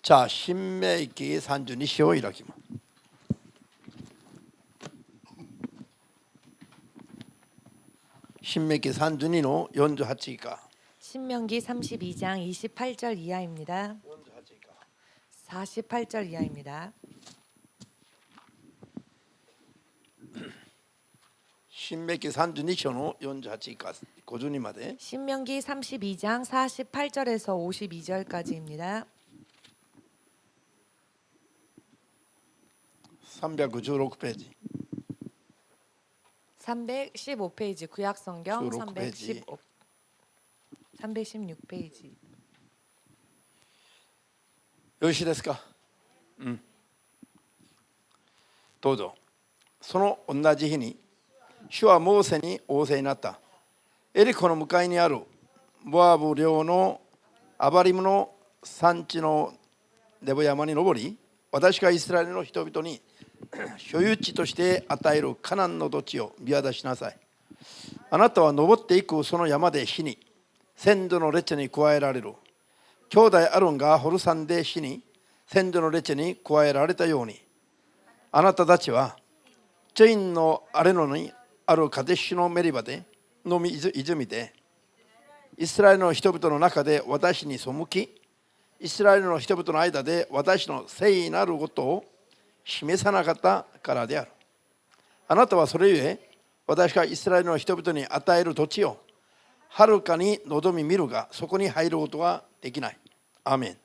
자, 신명기 32章を開きます。신명기 32の48以下。 신명기 32장 28절 이하입니다. 48以下。 48절 이하입니다. 신명기 32章の48以下52まで。 신명기 32장 48절에서 52절까지입니다. 316ページ。 315페이지 구약성경 16 페이지. 316페이지. よろしいですか。どうぞ。その同じ日に主はモーセに仰せになった。エリコの向かいにあるモアブ領のアバリムの山地のネボ山に登り、私がイスラエルの人々に所有地として与えるカナンの土地を見渡しなさい。あなたは登っていくその山で死に、先祖の列に加えられる。兄弟アロンがホルサンで死に、先祖の列に加えられたように、あなたたちはチェインのアレノにあるカデシュのメリバでの泉で、イスラエルの人々の中で私に背き、イスラエルの人々の間で私の聖なることを示さなかったからである。あなたはそれゆえ、私がイスラエルの人々に与える土地をはるかに望み見るが、そこに入ることはできない。アーメン。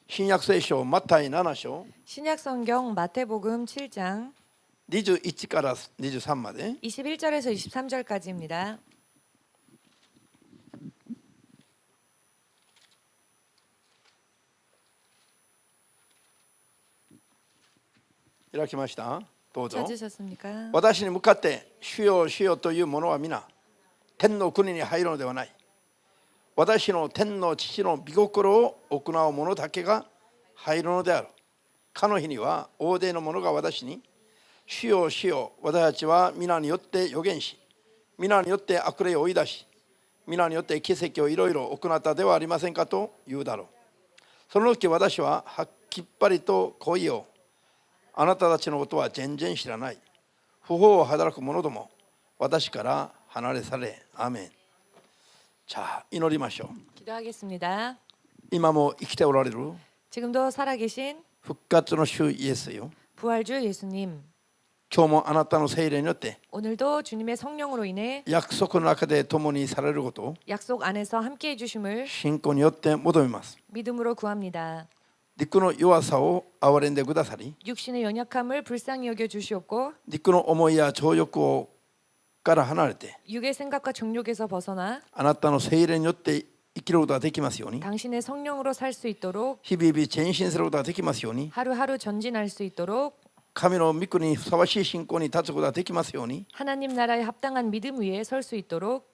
新約聖書マタイ7章 신약성경 마태복음 7장 21から23まで。 21절에서 23절까지입니다. 開きました。どうぞ。 찾으셨습니까? 私に向かって主よ主よという者は皆天の国に入るのではない。私の天の父の御心を行う者だけが入るのである。かの日には大勢の者が私に主よ主よ、私たちは皆によって預言し、皆によって悪霊を追い出し、皆によって奇跡をいろいろ行ったではありませんかと言うだろう。その時私ははっきっりとこう言おう。あなたたちのことは全然知らない。不法を働く者ども、私から離れ去れ。アーメン。じゃあ祈りましょう。 기도하겠습니다. 今も生きておられる 지금도 살아계신 復活の主イエスよ。 부활주 예수님, 今日もあなたの聖霊によって 오늘도 주님의 성령으로 인해 約束の中で共にされることを 약속 안에서 함께 해주심을 信仰によって求めます。 믿음으로 구합니다. 肉の弱さを憐れんでくださり、 육신의 연약함을 불쌍히 여겨 주시옵고 肉の思いや情欲をから離れて 육의 생각과 정욕에서 벗어나 あなたの聖霊によって生きることができますように、 당신의 성령으로 살 수 있도록 日々前進することができますように、 하루하루 전진할 수 있도록 神の御国にふさわしい信仰に立つことができますように、 하나님 나라에 합당한 믿음 위에 설 수 있도록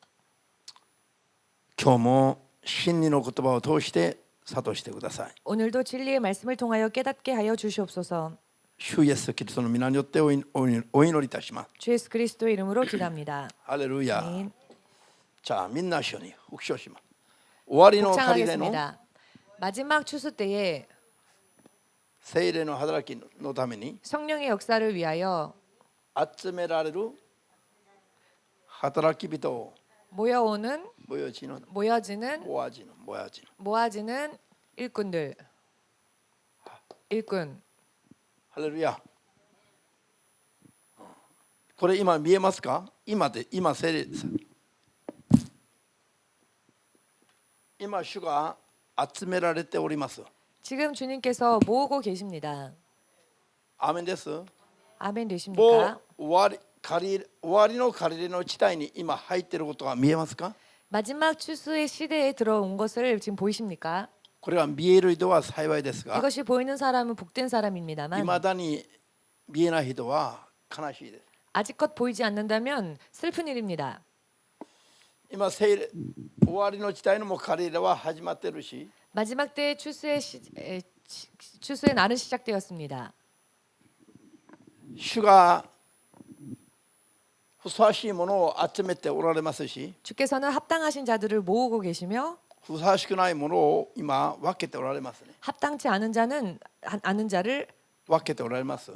今日も真理の言葉を通して諭してください。 오늘도 진리의 말씀을 통하여 깨닫게 하여 주시옵소서. 主イエスキリストの皆によってお祈りいたします。 주 예수 그리스도의 이름으로 기도합니다. ハレルヤ。 아멘. じゃあみんな一緒に復唱します。終わりの狩りでの 복창하겠습니다. 마지막 추수 때에 聖霊の働きのために 성령의 역사를 위하여 集められる働き人を 모여지는 모아지는 일꾼들, 일꾼. ハレルヤ。これ今見えますか？今聖霊今主が集められております。 지금 주님께서 모으고 계십니다. アーメンです。 아멘 も 되십니까? う終わりの借り入れの地帯に今入っていることが見えますか？ 마지막 추수의 시대에 들어온 것을 지금 보이십니까? これは見える人は幸いですが、 이것이 보이는 사람은 복된 사람입니다만 未だに見えない人は悲しいです。 아직껏 보이지 않는다면 슬픈 일입니다. 今終わりの地帯のも借り入れは始まっているし、 마지막 때의 추수의 날은 시작되었습니다. 主がふさわしいものを集めておられますし、 주께서는 합당하신 자들을 모으고 계시며 ふさわしくないものを今分けておられますね。 합당치 않은 자는 아는 자를 分けておられます。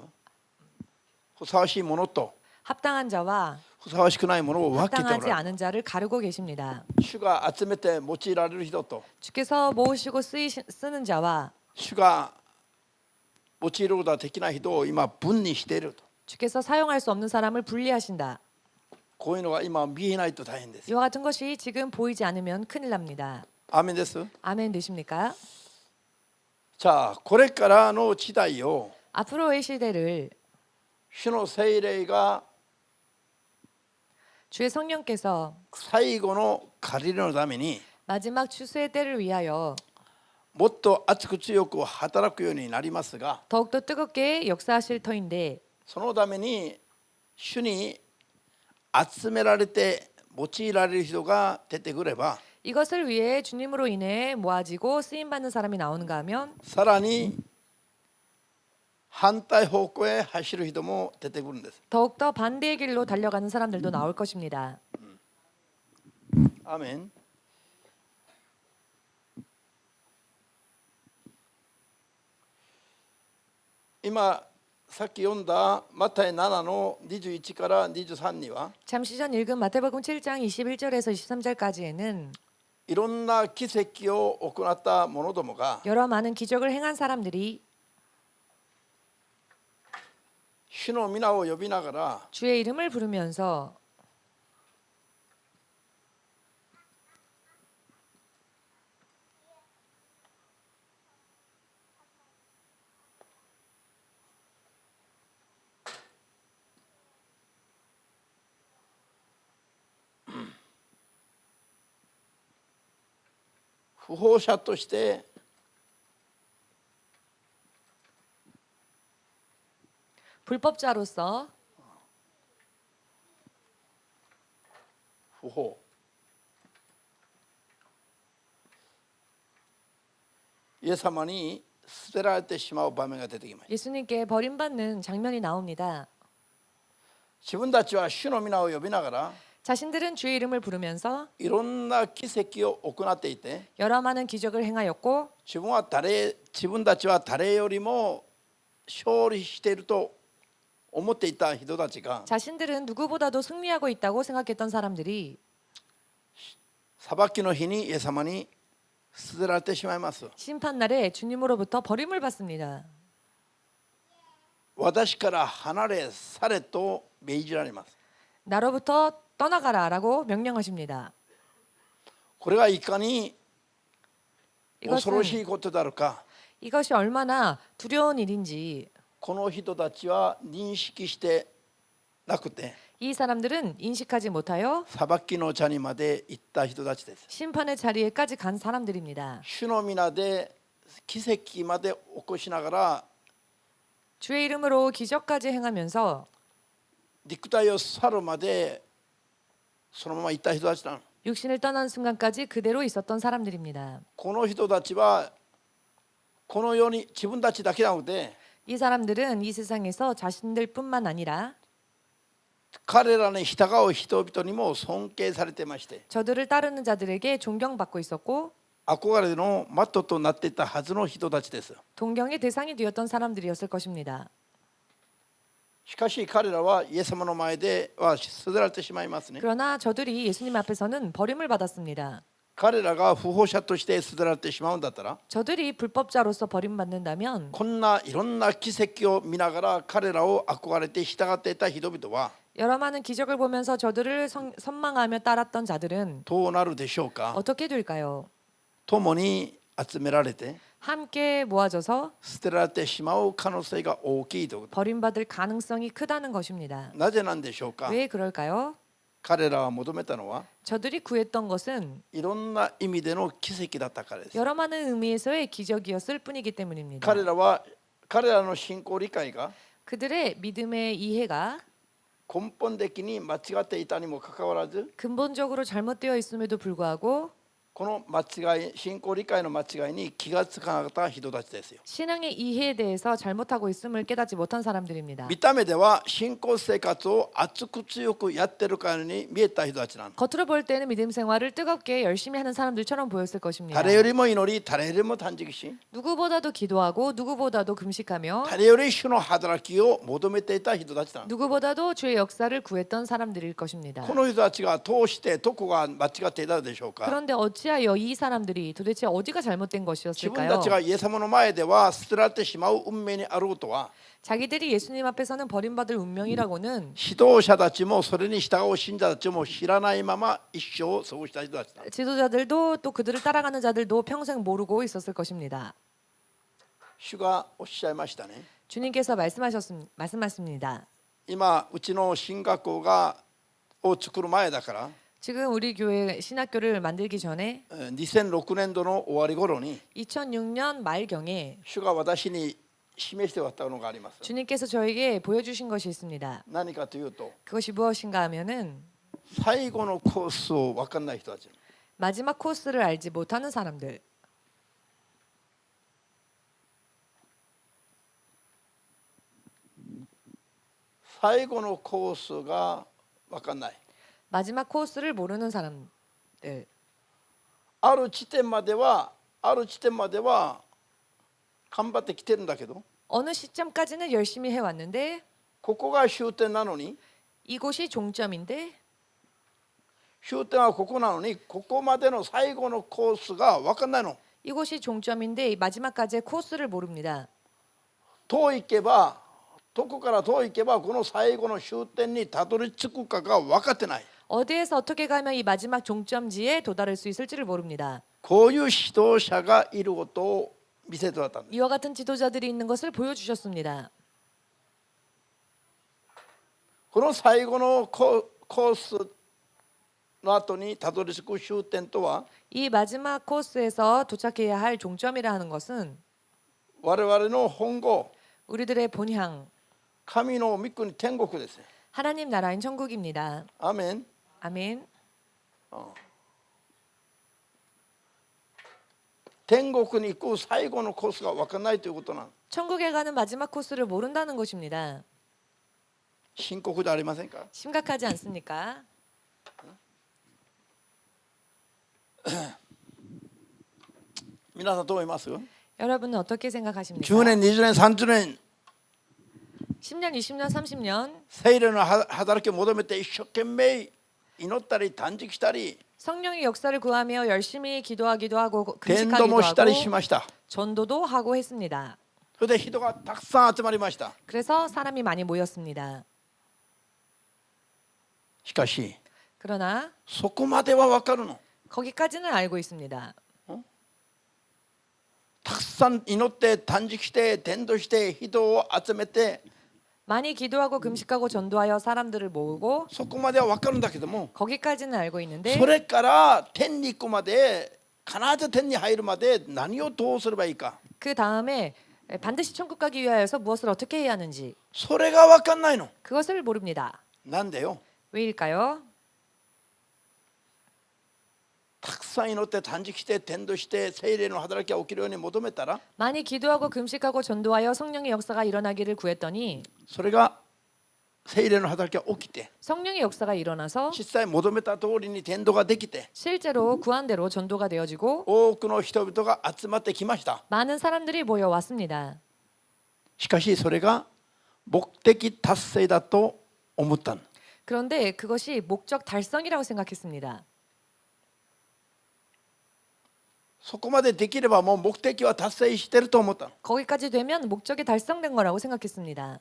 ふさわしいものと 합당한 자와 ふさわしくないものを分けておら 합당하지 れる。 않은 자를 가르고 계십니다. 主が集めて用いられる人と 주께서 모으시고 쓰는 자와 主が用いることができない人を今分にしていると。 주께서 사용할 수 없는 사람을 분리하신다. こういうのが今見えないと大変です。 이와 같은 것이 지금 보이지 않으면 큰일 납니다. アーメンです。 아멘 되십니까? さあこれからの時代を 앞으로의 시대를 主の聖霊が 주의 성령께서 最後の借りるのために 마지막 추수의 때를 위하여 もっと熱く強く働くようになりますが、 더욱더 뜨겁게 역사하실 터인데 そのために主に集められて用いられる人が出てくれば、 이것을 위해 주님으로 인해 모아지고 쓰임받는 사람이 나오는가 하면 さらに反対方向へ走る人も出てくるんです。 더욱더 반대의 길로 달려가는 사람들도 나올 것입니다. アーメン。今さっき読んだマタイ7の21から23には 잠시 전 읽은 마태복음 7장 21절에서 23절까지에는 いろんな奇跡を行った者どもが 여러 많은 기적을 행한 사람들이 主の皆を呼びながら 주의 이름을 부르면서 不法者として 불법자로서 不法イエス様に捨てられてしまう場面が出てきました。 예수님께 버림받는 장면이 나옵니다. 自分たちは主の皆を呼びながら 자신들은 주의 이름을 부르면서 いろんな奇跡を行っていて 여러 많은 기적을 행하였고 自分たちは誰よりも勝利していると思っていた人たちが 자신들은 누구보다도 승리하고 있다고 생각했던 사람들이 裁きの日にイエス様に捨てられてしまいます。 심판날에 주님으로부터 버림을 받습니다. 私から離れ去れと命じられます。 나로부터 떠나가라라고 명령하십니다. これがいかに恐ろし 이것은 いことであるか 이것이 얼마나 두려운 일인지 この人たちは認識してなくて 이 사람들은 인식하지 못하여 裁きの茶にまで行った人たちです。 심판의 자리에까지 간 사람들입니다. 主の皆で奇跡まで起こしながら 주의 이름으로 기적까지 행하면서 肉体を去るまでそのまま行った人たちなの。 육신을 떠난 순간까지 그대로 있었던 사람들입니다. この人たちはこの世に自分たちだけなので 이 사람들은 이 세상에서 자신들뿐만 아니라 彼らに従う人々にも尊敬されてまして 저들을 따르는 자들에게 존경받고 있었고 憧れの的となっていたはずの人たちです。 동경의 대상이 되었던 사람들이었을 것입니다. しかし彼らはイエス様の前では捨てられてしまいますね。 그러나 저들이 예수님 앞에서는 버림을 받았습니다. 彼らが不法者として捨てられてしまうんだったら 저들이 불법자로서 버림받는다면 こんないろんな奇跡を見ながら彼らを憧れて従っていた人々は 여러 많은 기적을 보면서 저들을 선망하며 따랐던 자들은 どうなるでしょうか。 어떻게 될까요? 共に集められて 함께 모아져서 捨てられてしまう可能性が大きいということ。 버림받을 가능성이 크다는 것입니다. なぜなんでしょうか。 왜 그럴까요? 彼らは求めたのは 저들이 구했던 것은 いろんな意味での奇跡だったからです。 여러 많은 의미에서의 기적이었을 뿐이기 때문입니다. 彼らの信仰理解が 그들의 믿음의 이해가 根本的に間違っていたにもかかわらず 근본적으로 잘못되어 있음에도 불구하고 この間違い、信仰理解の間違いに気がつかなかった人たちですよ。 신앙의 이해에 대해서 잘못하고 있음을 깨닫지 못한 사람들입니다. 見た目では信仰生活を熱く強くやってるかに見えた人たちなの。 겉으로 볼 때는 믿음 생활을 뜨겁게 열심히 하는 사람들처럼 보였을 것입니다. 誰よりも祈り、誰よりも断食し、 누구보다도 기도하고 누구보다도 금식하며 誰より主の働きを求めていた人たちなの。 누구보다도 주의 역사를 구했던 사람들일 것입니다. この人たちが通してどこが間違っていたでしょうか。 그런데 어찌하여 이 사람들이 도대체 어디가 잘못된 自分 것이었을까요? たちがイエス様の前では捨てられてしまう運命にあることは、 자기들이 예수님 앞에서는 버림받을 운명이라고는 指導者たちもそれに従う信者たちも知らないまま一生を過ごした人たちだ。 지도자들도 또 그들을 따라가는 자들도 평생 모르고 있었을 것입니다. 主がおっしゃいましたね。 주님께서 말씀하십니다. 今うちの神学校を作る前だから、 지금 우리 교회 신학교를 만들기 전에 2006年度の終わり頃に 2006년 말경에 主が私に示しておったのがあります。 주님께서 저에게 보여주신 것이 있습니다. 何かというと、 그것이 무엇인가 하면은 最後のコースを分かんない人たち。 마지막 코스를 알지 못하는 사람들. 最後のコースが分かんない。 마지막 코스를 모르는 사람들. ある地点までは頑張ってきてるんだけど、 어느 시점까지는 열심히 해왔는데 ここが終点なのに、 이곳이 종점인데 終点はここなのに、ここまでの最後のコースが分かんないの。 이곳이 종점인데 이 마지막까지의 코스를 모릅니다. 遠いけば、どこから遠いけばこの最後の終点にたどり着くかが分かってない。 어디에서 어떻게 가면 이 마지막 종점지에 도달할 수 있을지를 모릅니다. こういう指導者がいることを見せてもらったんです。 이와 같은 지도자들이 있는 것을 보여주셨습니다. この最後のコースの後にたどり着く終点とは、 이 마지막 코스에서 도착해야 할 종점이라 하는 것은 我々の本語、 우리들의 본향, 神の御国天国です。 하나님 나라인 천국입니다. アーメン。 아멘. 天国に行く最後のコースが分からないということなの。 천국에 가는 마지막 코스를 모른다는 것입니다. 深刻じゃありませんか。 심각하지 않습니까? 皆さんどう思います？ 여러분은 어떻게 생각하십니까? 10年、20年、30年 10년, 20년, 30년 聖霊の働きを求めて一生懸命祈ったり断食したり 성령의 역사를 구하며 열심히 기도하기도 하고 伝道 금식하기도 もしたり 하고 しました。 전도도 하고 했습니다. それで人がたくさん集まりました。 그래서 사람이 많이 모였습니다. しかし 그러나 そこまでは分かるの。 거기까지는 알고 있습니다. たくさん祈って断食して伝道して人を集めて 많이 기도하고 금식하고 전도하여 사람들을 모으고 そこまでは分かるんだけども、 거기까지는 알고 있는데 それから天に行くまで必ず天に入るまで何をどうすればいいか、 그 다음에 반드시 천국 가기 위하여서 무엇을 어떻게 해야 하는지 それが分かんないの。 그것을 모릅니다. なんでよ。 왜일까요? たくさん祈って断食して伝道して聖霊の働きが起きるように求めたら、 많이 기도하고 금식하고 전도하여 성령의 역사가 일어나기를 구했더니 それが聖霊の働きが起きて 성령의 역사가 일어나서 実際求めた通りに伝道ができて 실제로 구한 대로 전도가 되어지고 多くの人々が集まってきました。 많은 사람들이 모여왔습니다. しかしそれが目的達成だと思ったの。 그런데 그것이 목적 달성이라고 생각했습니다. そこまでできればもう目的は達成してると思ったの。 거기까지 되면 목적이 달성된 거라고 생각했습니다.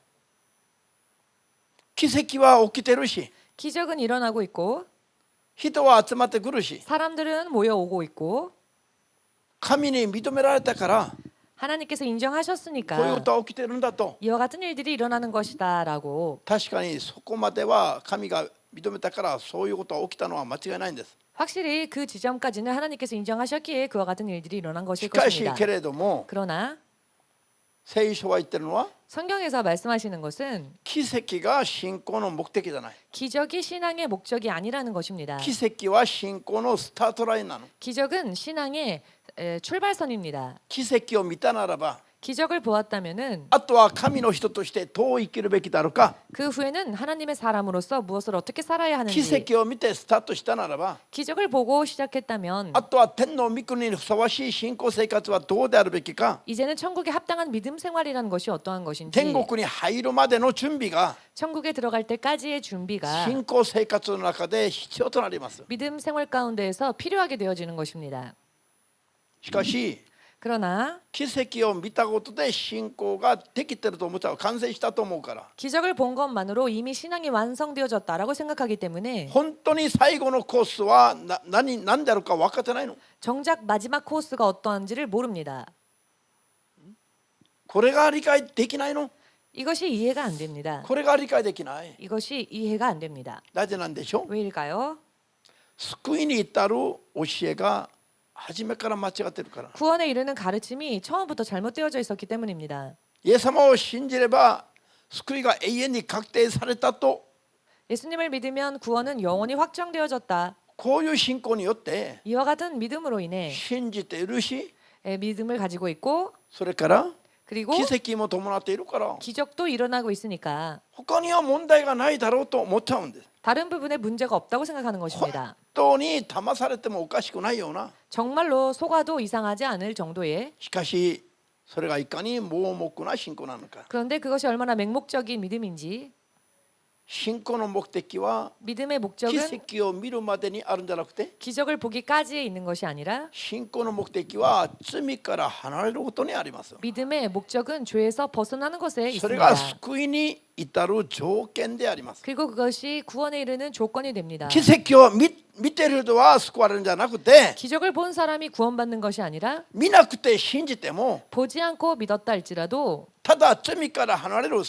奇跡は起きてるし 기적은 일어나고 있고 人は集まってくるし 사람들은 모여오고 있고 神に認められたから 하나님께서 こういうこ 인정하셨으니까 とは起きてるんだと。 이와 같은 일들이 일어나는 것이다라고 確かにそこまでは神が認めたからそういうことが起きたのは間違いないんです。 확실히 그 지점까지는 하나님께서 인정하셨기에 그와 같은 일들이 일어난 것일 しかし 것입니다. けれども 그러나 聖書が言ってるのは 성경에서 말씀하시는 것은 奇跡が信仰の目的じゃない。 기적이 신앙의 목적이 아니라는 것입니다. 奇跡は信仰のスタートラインなの。 기적은 신앙의 출발선입니다. 奇跡を見たならば 기적을 보았다면은 あとは神の人としてどう生きるべきだろうか。 그 후에는 하나님의 사람으로서 무엇을 어떻게 살아야 奇 하는지 跡を見てスタートしたならば 기적을 보고 시작했다면 あとは天の御国にふさわしい信仰生活はどうであるべきか。 이제는 천국에 합당한 믿음 생활이라는 것이 어떠한 것인지 天国に入るまでの準備が 천국에 들어갈 때까지의 준비가 信仰生活の中で必要となります。 믿음 생활 가운데에서 필요하게 되어지는 것입니다. しかし 그러나 奇跡を見たことで信仰ができてると思っちゃう。完成したと思うから。 기적을 본 것만으로 이미 신앙이 완성되어졌다라고 생각하기 때문에 本当に最後のコースは何であるか分かってないの。 정작 마지막 코스가 어떠한지를 모릅니다. これが理解できないの。 이것이 이해가 안 됩니다. これが理解できない。 이것이 이해가 안 됩니다. なぜなんでしょう。 왜일까요? 救いに至る教えが初めから間違ってるから。 구원에 이르는 가르침이 처음부터 잘못되어져 있었기 때문입니다. イエス様を信じれば救いが永遠に確定されたと 예수님을 믿으면 구원은 영원히 확정되어졌다. こういう信仰によって 이와 같은 믿음으로 인해 信じているし 믿음을 가지고 있고 それから 그리고 奇跡も伴っているから 기적도 일어나고 있으니까 他には問題がないだろうと思っちゃうんです。 다른 부분에 문제가 없다고 생각하는 것입니다. 本当に騙されてもおかしくないような。 정말로 속아도 이상하지 않을 정도의 しかしそれがいかに盲目な信仰なのか。 그런데 그것이 얼마나 맹목적인 믿음인지 信仰の目的は 믿음의 奇 목적은 跡を見るまでにあるんじゃなくて 기적을 보기까지에 있는 것이 아니라 信仰の目的は罪から離れることにあります。 믿음의 목적은 죄에서 벗어나는 것에 それが 있습니다. 救いに至る条件であります。 그리고 그것이 구원에 이르는 조건이 됩니다. 奇跡を見ている人は救われるんじゃなくて 기적을 본 사람이 구원받는 것이 아니라 見なくて信じても 보지 않고 믿었다 할지라도 ただ罪から離れる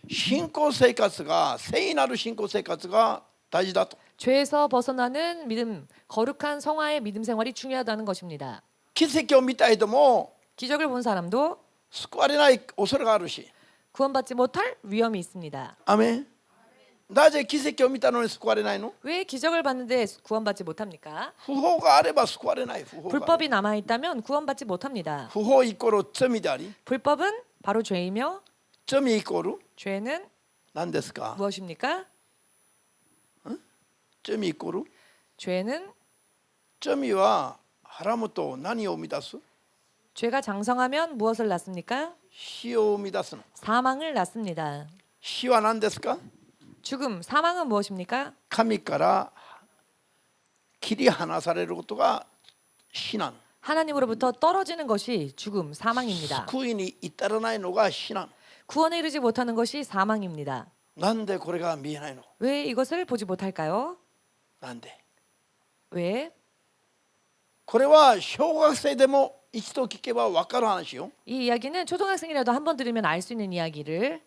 信仰生活が聖なる信仰生活が大事だと。 죄에서 벗어나는 믿음, 거룩한 성화의 믿음 생활이 중요하다는 것입니다. 奇跡を見たい人も 기적을 본 사람도 救われない恐れがあるし。 구원받지 못할 위험이 있습니다. アメン。なぜ奇跡を見たのに救われないの。 왜 기적을 봤는데 구원받지 못합니까? 不法があれば救われない。不法がある。 불법이 남아 있다면 구원받지 못합니다. 不法イコール罪であり 불법은 바로 죄이며 罪イコール 죄는 何ですか。 무엇입니까? 罪イコール 죄는 罪はハラムと何を生み出す。 죄가 장성하면 무엇을 낳습니까? 死を生み出すの。 사망을 낳습니다. 死は何ですか。 죽음, 사망은 무엇입니까? 神から切り離されることが死なの。 하나님으로부터 떨어지는 것이 죽음, 사망입니다. 救いに至らないのが死なの。 구원에 이르지 못하는 것이 사망입니다. なんでこれが見えないの。 왜 이것을 보지 못할까요? なんで。 왜? これは小学生でも一度聞けば分かる話よ。 이 이야기는 초등학생이라도 한 번 들으면 알 수 있는 이야기를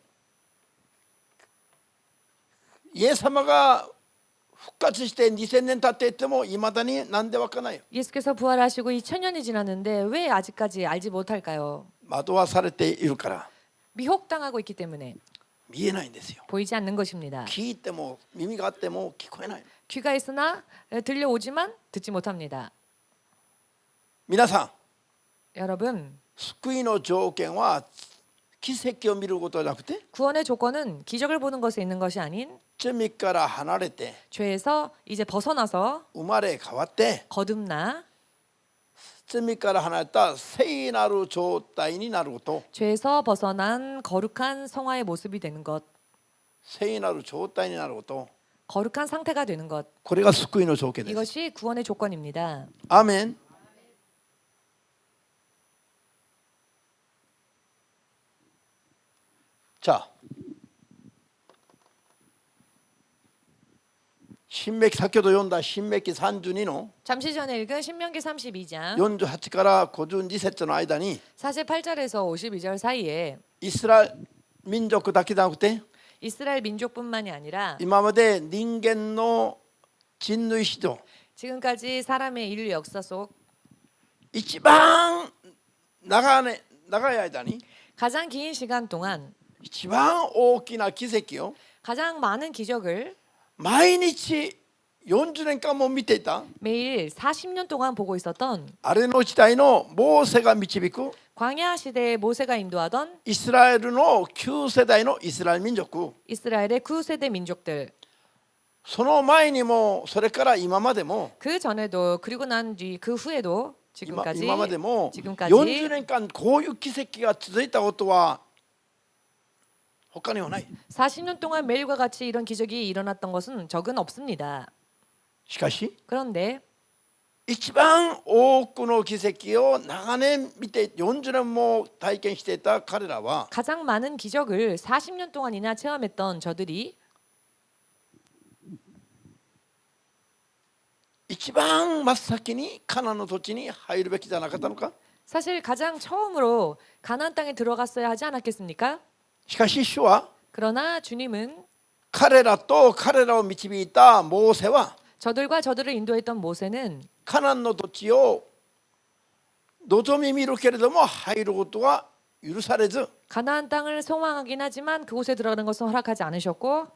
イエス様が復活して2000年経っていてもいまだになんで分からないよ。 예수께서 부활하시고 2000년이 지났는데 왜 아직까지 알지 못할까요? 惑わされているから 미혹당하고 있기 때문에 見えないんですよ。 보이지 않는 것입니다. 聞いても耳があっても聞こえない。 귀가 있으나 들려오지만 듣지 못합니다. 皆さん、 여러분, 救いの条件は奇跡を見ることじゃなくて 구원의 조건은 기적을 보는 것에 있는 것이 아닌 罪から離れて 죄에서 이제 벗어나서 生まれ変わって 거듭나 罪から離れた聖なる状態になること。 죄에서 벗어난 거룩한 성화의 모습이 되는 것, 聖なる状態になること。 거룩한 상태가 되는 것, これが救いの条件です。 이것이 구원의 조건입니다. アーメン。じゃあ新明記、先ほど読んだ新明記32の 잠시 전에 읽은 신명기 32장 48から52節の間に 48절에서 52절 사이에 イスラエル民族だけじゃなくて 이스라엘 민족뿐만이 아니라 今まで人間の人類史上 지금까지 사람의 인류 역사 속 一番長い間に 가장 긴 시간 동안 一番大きな奇跡を 가장 많은 기적을 毎日40年間も見ていた 매일 40년 동안 보고 있었던 あれの時代のモーセが導く 광야 시대의 모세가 인도하던 イスラエルの旧世代のイスラエル民族 이스라엘의 9세대 민족들 その前にもそれから今までも 그 전에도 그리고 난 뒤 그 후에도 今 지금까지 までも 지금까지 40年間こういう奇跡が続いたことは他にはない。 40년 동안 매일과 같이 이런 기적이 일어났던 것은 적은 없습니다. しかし 그런데 一番多くの奇跡を長年見て40年も体験していた彼らは 가장 많은 기적을 40년 동안이나 체험했던 저들이 一番真っ先にカナンの土地に入るべきじゃなかったのか。 사실 가장 처음으로 가나안 땅에 들어갔어야 하지 않았겠습니까? しかし主は 그러나 주님은 彼らと彼らを導いたモーセは 저들과 저들을 인도했던 모세는 カナンの土地を望み見るけれども入ることは許されず 가나안 땅을 소망하긴 하지만 그곳에 들어가는 것은 허락하지 않으셨고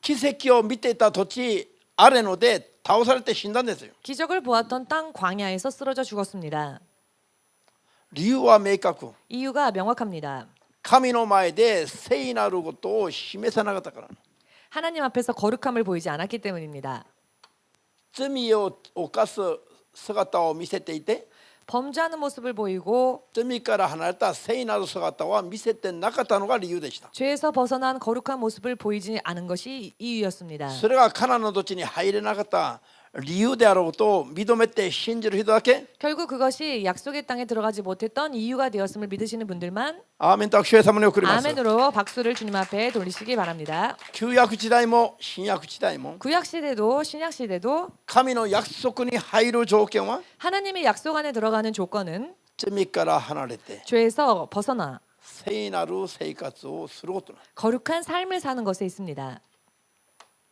奇跡を見ていた土地あれので倒されて死んだんですよ。 기적을 보았던 땅 광야에서 쓰러져 죽었습니다. 理由は明確。 이유가 명확합니다. 神の前で聖なることを示さなかったから。 하나님 앞에서 거룩함을 보이지 않았기 때문입니다. 罪を犯す姿を見せていて 범죄하는 모습을 보이고 罪から離れた聖なる姿は見せてなかったのが理由でした。 죄에서 벗어난 거룩한 모습을 보이지 않은 것이 이유였습니다. それがカナンの土地に入れなかった理由であろうことを認めて信じる人だけ 결국 그것이 약속의 땅에 들어가지 못했던 이유가 되었음을 믿으시는 분들만 アーメンと握手へ様に送ります。 아멘으로 박수를 주님 앞에 돌리시기 바랍니다. 旧約時代も新約時代も 구약 시대도 신약 시대도 神の約束に入る条件は 하나님의 약속 안에 들어가는 조건은 罪から離れて 죄에서 벗어나 聖なる生活をすることな。 거룩한 삶을 사는 것에 있습니다.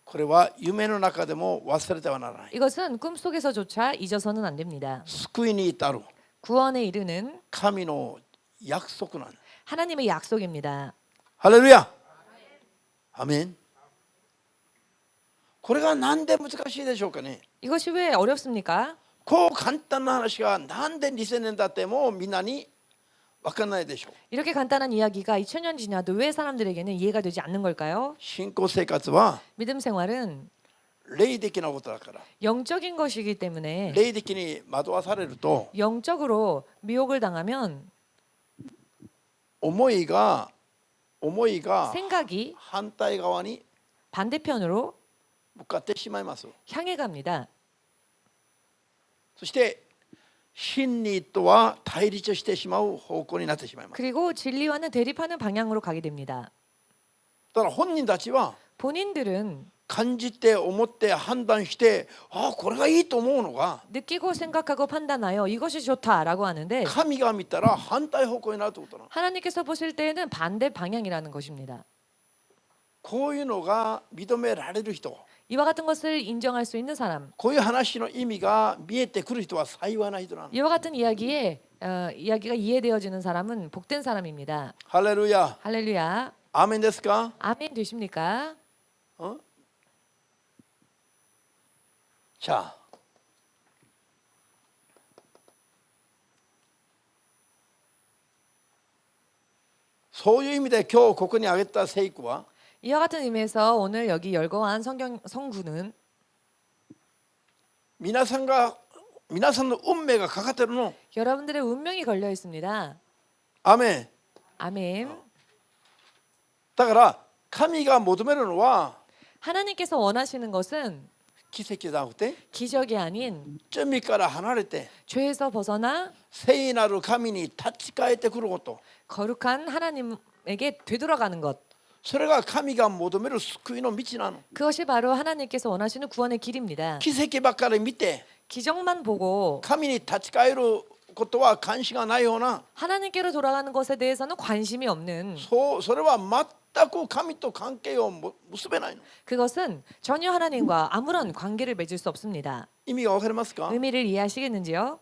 これは夢の中でも忘れてはならない。 이것은 꿈속에서조차 잊어서는 안 됩니다. 救いに至る 구원에 이르는 神の約束なんだ。 하나님의 약속입니다. ハレルヤ。アメン。これがなんで難しいでしょうかね。 이것이 왜 어렵습니까? こう簡単な話がなんで2000年経ってもみんなに分からないでしょう。 이렇게 간단한 이야기가 2000년 지나도 왜 사람들에게는 이해가 되지 않는 걸까요? 信仰生活は 믿음 생활은 霊的なことだから、 영적인 것이기 때문에 霊的に惑わされると 영적으로 미혹을 당하면 思いが 생각이 反対側に 반대편으로 向かってしまいます。 향해 갑니다. そして真理とは対立してしまう方向になってしまいます。 그리고 진리와는 대립하는 방향으로 가게 됩니다. だから本人たちは 본인들은 感じて思って判断して、ああこれがいいと思うのが 느끼고 생각하고 판단하여 이것이 좋다라고 하는데 神が見たら反対方向になるということなの。 하나님께서 보실 때에는 반대 방향이라는 것입니다. こういうのが認められる人、 이와 같은 것을 인정할 수 있는 사람, こういう話の意味が見えてくる人は幸いな人なの。 이와 같은 이야기가 이해되어지는 사람은 복된 사람입니다. ハレルヤ。 할렐루야. アーメンですか？ 아멘 되십니까? じゃあそういう意味で今日ここに挙げた聖句は 이와 같은 의미에서 오늘 여기 열거한 성구는 皆さんの運命がかかってるの。 여러분들의 운명이 걸려 있습니다. アーメン。 아멘. だから神が求めるのは 하나님께서 원하시는 것은 奇跡じゃなくて 기적이 아닌 罪から離れて 죄에서 벗어나 聖なる神に立ち返ってくること。 거룩한 하나님에게 되돌아가는 것. それが神が求める救いの道なの。 그것이 바로 하나님께서 원하시는 구원의 길입니다. 奇跡ばっかり見て 기적만 보고 神に立ち返ることは関心がないような、 하나님께로 돌아가는 것에 대해서는 관심이 없는 それは全く神と関係を結べないの。 그것은 전혀 하나님과 아무런 관계를 맺을 수 없습니다. 意味がわかりますか？ 의미를 이해하시겠는지요?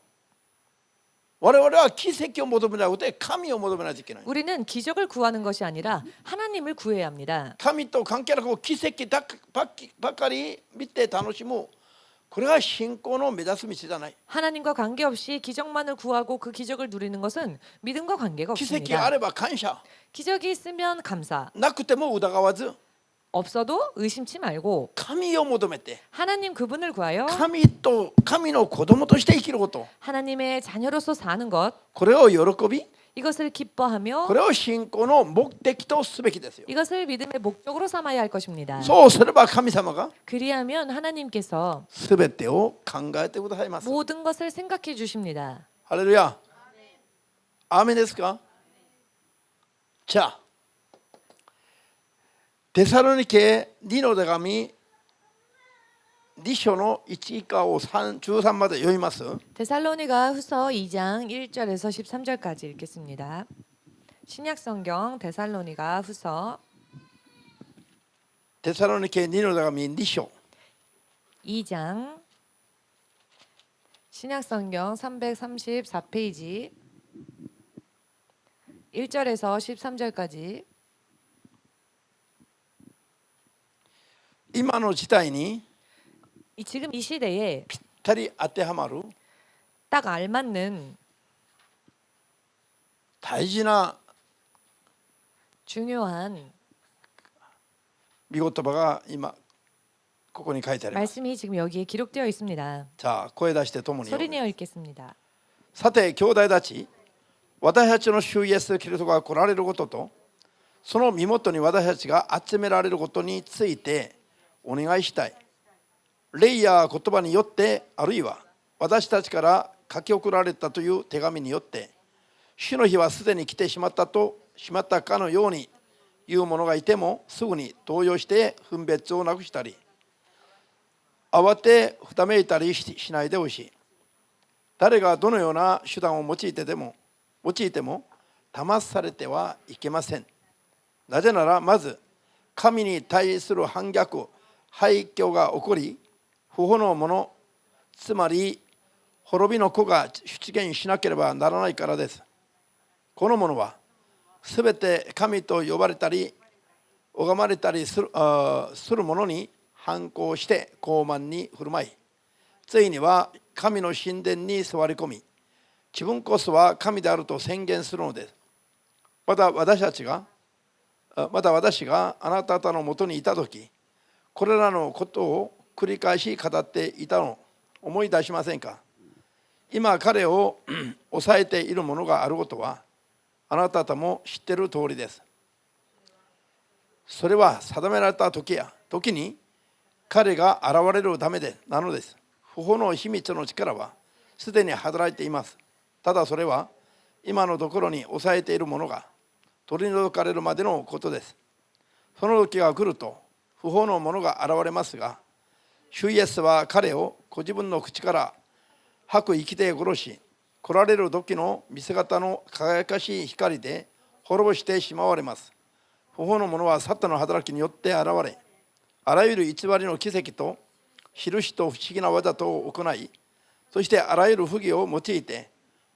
我々は奇跡を求めなくて神を求めないといけない。 우리는 기적을 구하는 것이 아니라 하나님을 구해야 합니다. 神と関係なく奇跡ばっかり見て楽しむ、これは信仰の目指す道じゃない。 하나님과 관계없이 기적만을 구하고 그 기적을 누리는 것은 믿음과 관계가 奇跡が 없습니다. あれば感謝、 기적이 있으면 감사, なくても疑わず 없어도 의심치 말고 神を求めて 하나님 그분을 구하여 神の子供として生きること、 하나님의 자녀로서 사는 것, これを喜び、 이것을 기뻐하며 これを信仰の目的とすべきですよ。 이것을 믿음의 목적으로 삼아야 할 것입니다. そうすれば神様が 그리하면 하나님께서 すべてを考えてくださいます。 모든 것을 생각해 주십니다. ハレルヤ。アーメンですか。じゃあテサロニケ2の手紙2章の1以下を13まで読みます。 데살로니가 후서 2장 1절에서 13절까지 읽겠습니다. 신약 성경 데살로니가 후서 テサロニケ2の手紙2章 2장 신약 성경 334페이지 1절에서 13절까지 今の時代に 지금 이 시대에 ぴったり当てはまる 딱 알맞는 大事な 중요한 御言葉が今ここに書いてあります。 말씀이 지금 여기에 기록되어 있습니다. じゃあ声出して共に読む。 소리내어 읽겠습니다. さて兄弟たち、私たちの主イエスキリストが来られることとその身元に私たちが集められることについてお願いしたい。霊や言葉によってあるいは私たちから書き送られたという手紙によって主の日はすでに来てしまったかのように言う者がいてもすぐに動揺して分別をなくしたり慌てふためいたりしないでほしい。誰がどのような手段を用いても騙されてはいけません。なぜならまず神に対する反逆廃墟が起こり不法の者つまり滅びの子が出現しなければならないからです。この者はすべて神と呼ばれたり拝まれたりする者に反抗して傲慢に振る舞いついには神の神殿に座り込み自分こそは神であると宣言するのです。また私があなた方のもとにいたときこれらのことを繰り返し語っていたのを思い出しませんか。今彼を抑えているものがあることはあなた方も知っている通りです。それは定められた時に彼が現れるためなのです。不法の秘密の力はすでに働いています。ただそれは今のところに抑えているものが取り除かれるまでのことです。その時が来ると不法のものが現れますが主イエスは彼をご自分の口から吐く息で殺し来られる時の見せ方の輝かしい光で滅ぼしてしまわれます。不法の者はサタンの働きによって現れあらゆる偽りの奇跡と印と不思議な技とを行いそしてあらゆる不義を用いて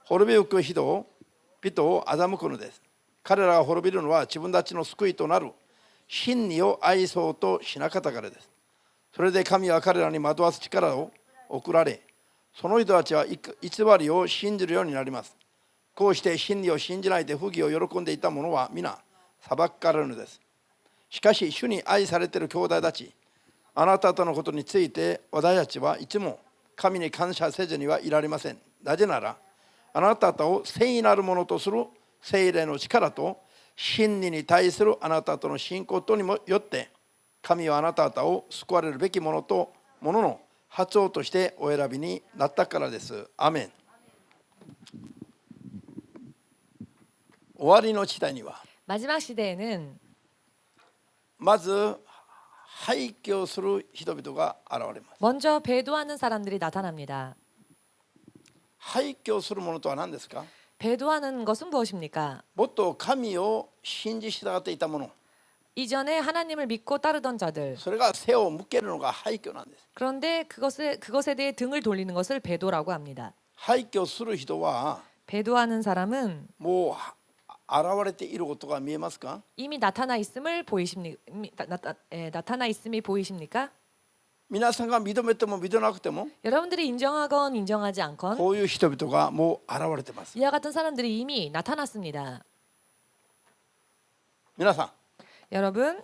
滅びゆく人を欺くのです。彼らが滅びるのは自分たちの救いとなる真理を愛そうとしなかったからです。それで神は彼らに惑わす力を送られその人たちは偽りを信じるようになります。こうして真理を信じないで不義を喜んでいた者は皆裁かれるのです。しかし主に愛されている兄弟たちあなた方のことについて私たちはいつも神に感謝せずにはいられません。なぜならあなた方を聖なるものとする聖霊の力と真理に対するあなた方の信仰とにもよって神はあなた方を救われるべきものの発音としてお選びになったからです。アメン。終わりの時代には 마지막 시대에는 まず廃墟をする人々が現れます。 먼저 배도하는 사람들이 나타납니다. 廃墟をするものとは何ですか。 배도하는 것은 무엇입니까? もっと神を信じ従っていたもの 이전에 하나님을 믿고 따르던 자들 それが背を向けるのが廃墟なんです。 그런데 그것에 대해 등을 돌리는 것을 배도라고 합니다. 廃墟する人は 배도하는 사람은 もう現れていることが見えますか？ 이미 나타나 있음을 나타나 있음이 보이십니까? 皆さんが認めても認めなくても 여러분들이 인정하건 인정하지 않건 こういう人々がもう現れてます。 이와 같은 사람들이 이미 나타났습니다. 皆さん、 여러분,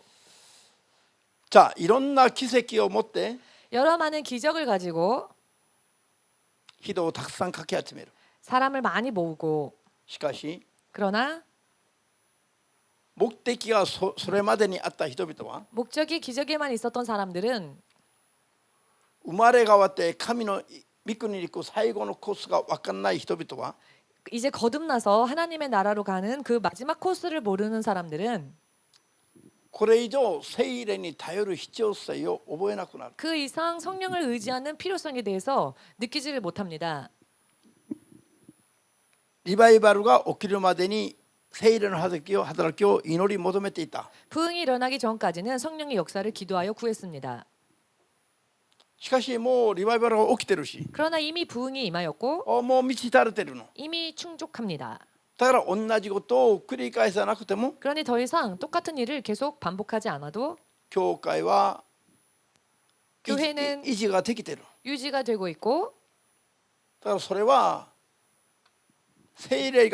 じゃあいろんな奇跡を持って 여러 많은 기적을 가지고 人をたくさんかき集める。 사람을 많이 모으고 しかし 그러나 目的がそれまでにあった人々は 목적이 기적에만 있었던 사람들은 生まれ変わって神の御国に行く最後のコースが分かんない人々は 이제 거듭나서 하나님의 나라로 가는 그 마지막 코스를 모르는 사람들은 これ以上聖霊に頼る必要性を覚えなくなる。 그 이상 성령을 의지하는 필요성에 대해서 느끼지를 못합니다. リバイバルが起きるまでに聖霊の働きを祈り求めていた。 부흥이 일어나기 전까지는 성령의 역사를 기도하여 구했습니다. しかしもうリバイバルが起きてるし、 그러나 이미 부흥이 임하였고 もう満ち足れてるの。 이미 충족합니다. だから同じことを繰り返さなくても 그러니 더 이상 똑같은 일을 계속 반복하지 않아도 教会は 교회는 維持ができてる。 유지가 되고 있고 だからそれは聖霊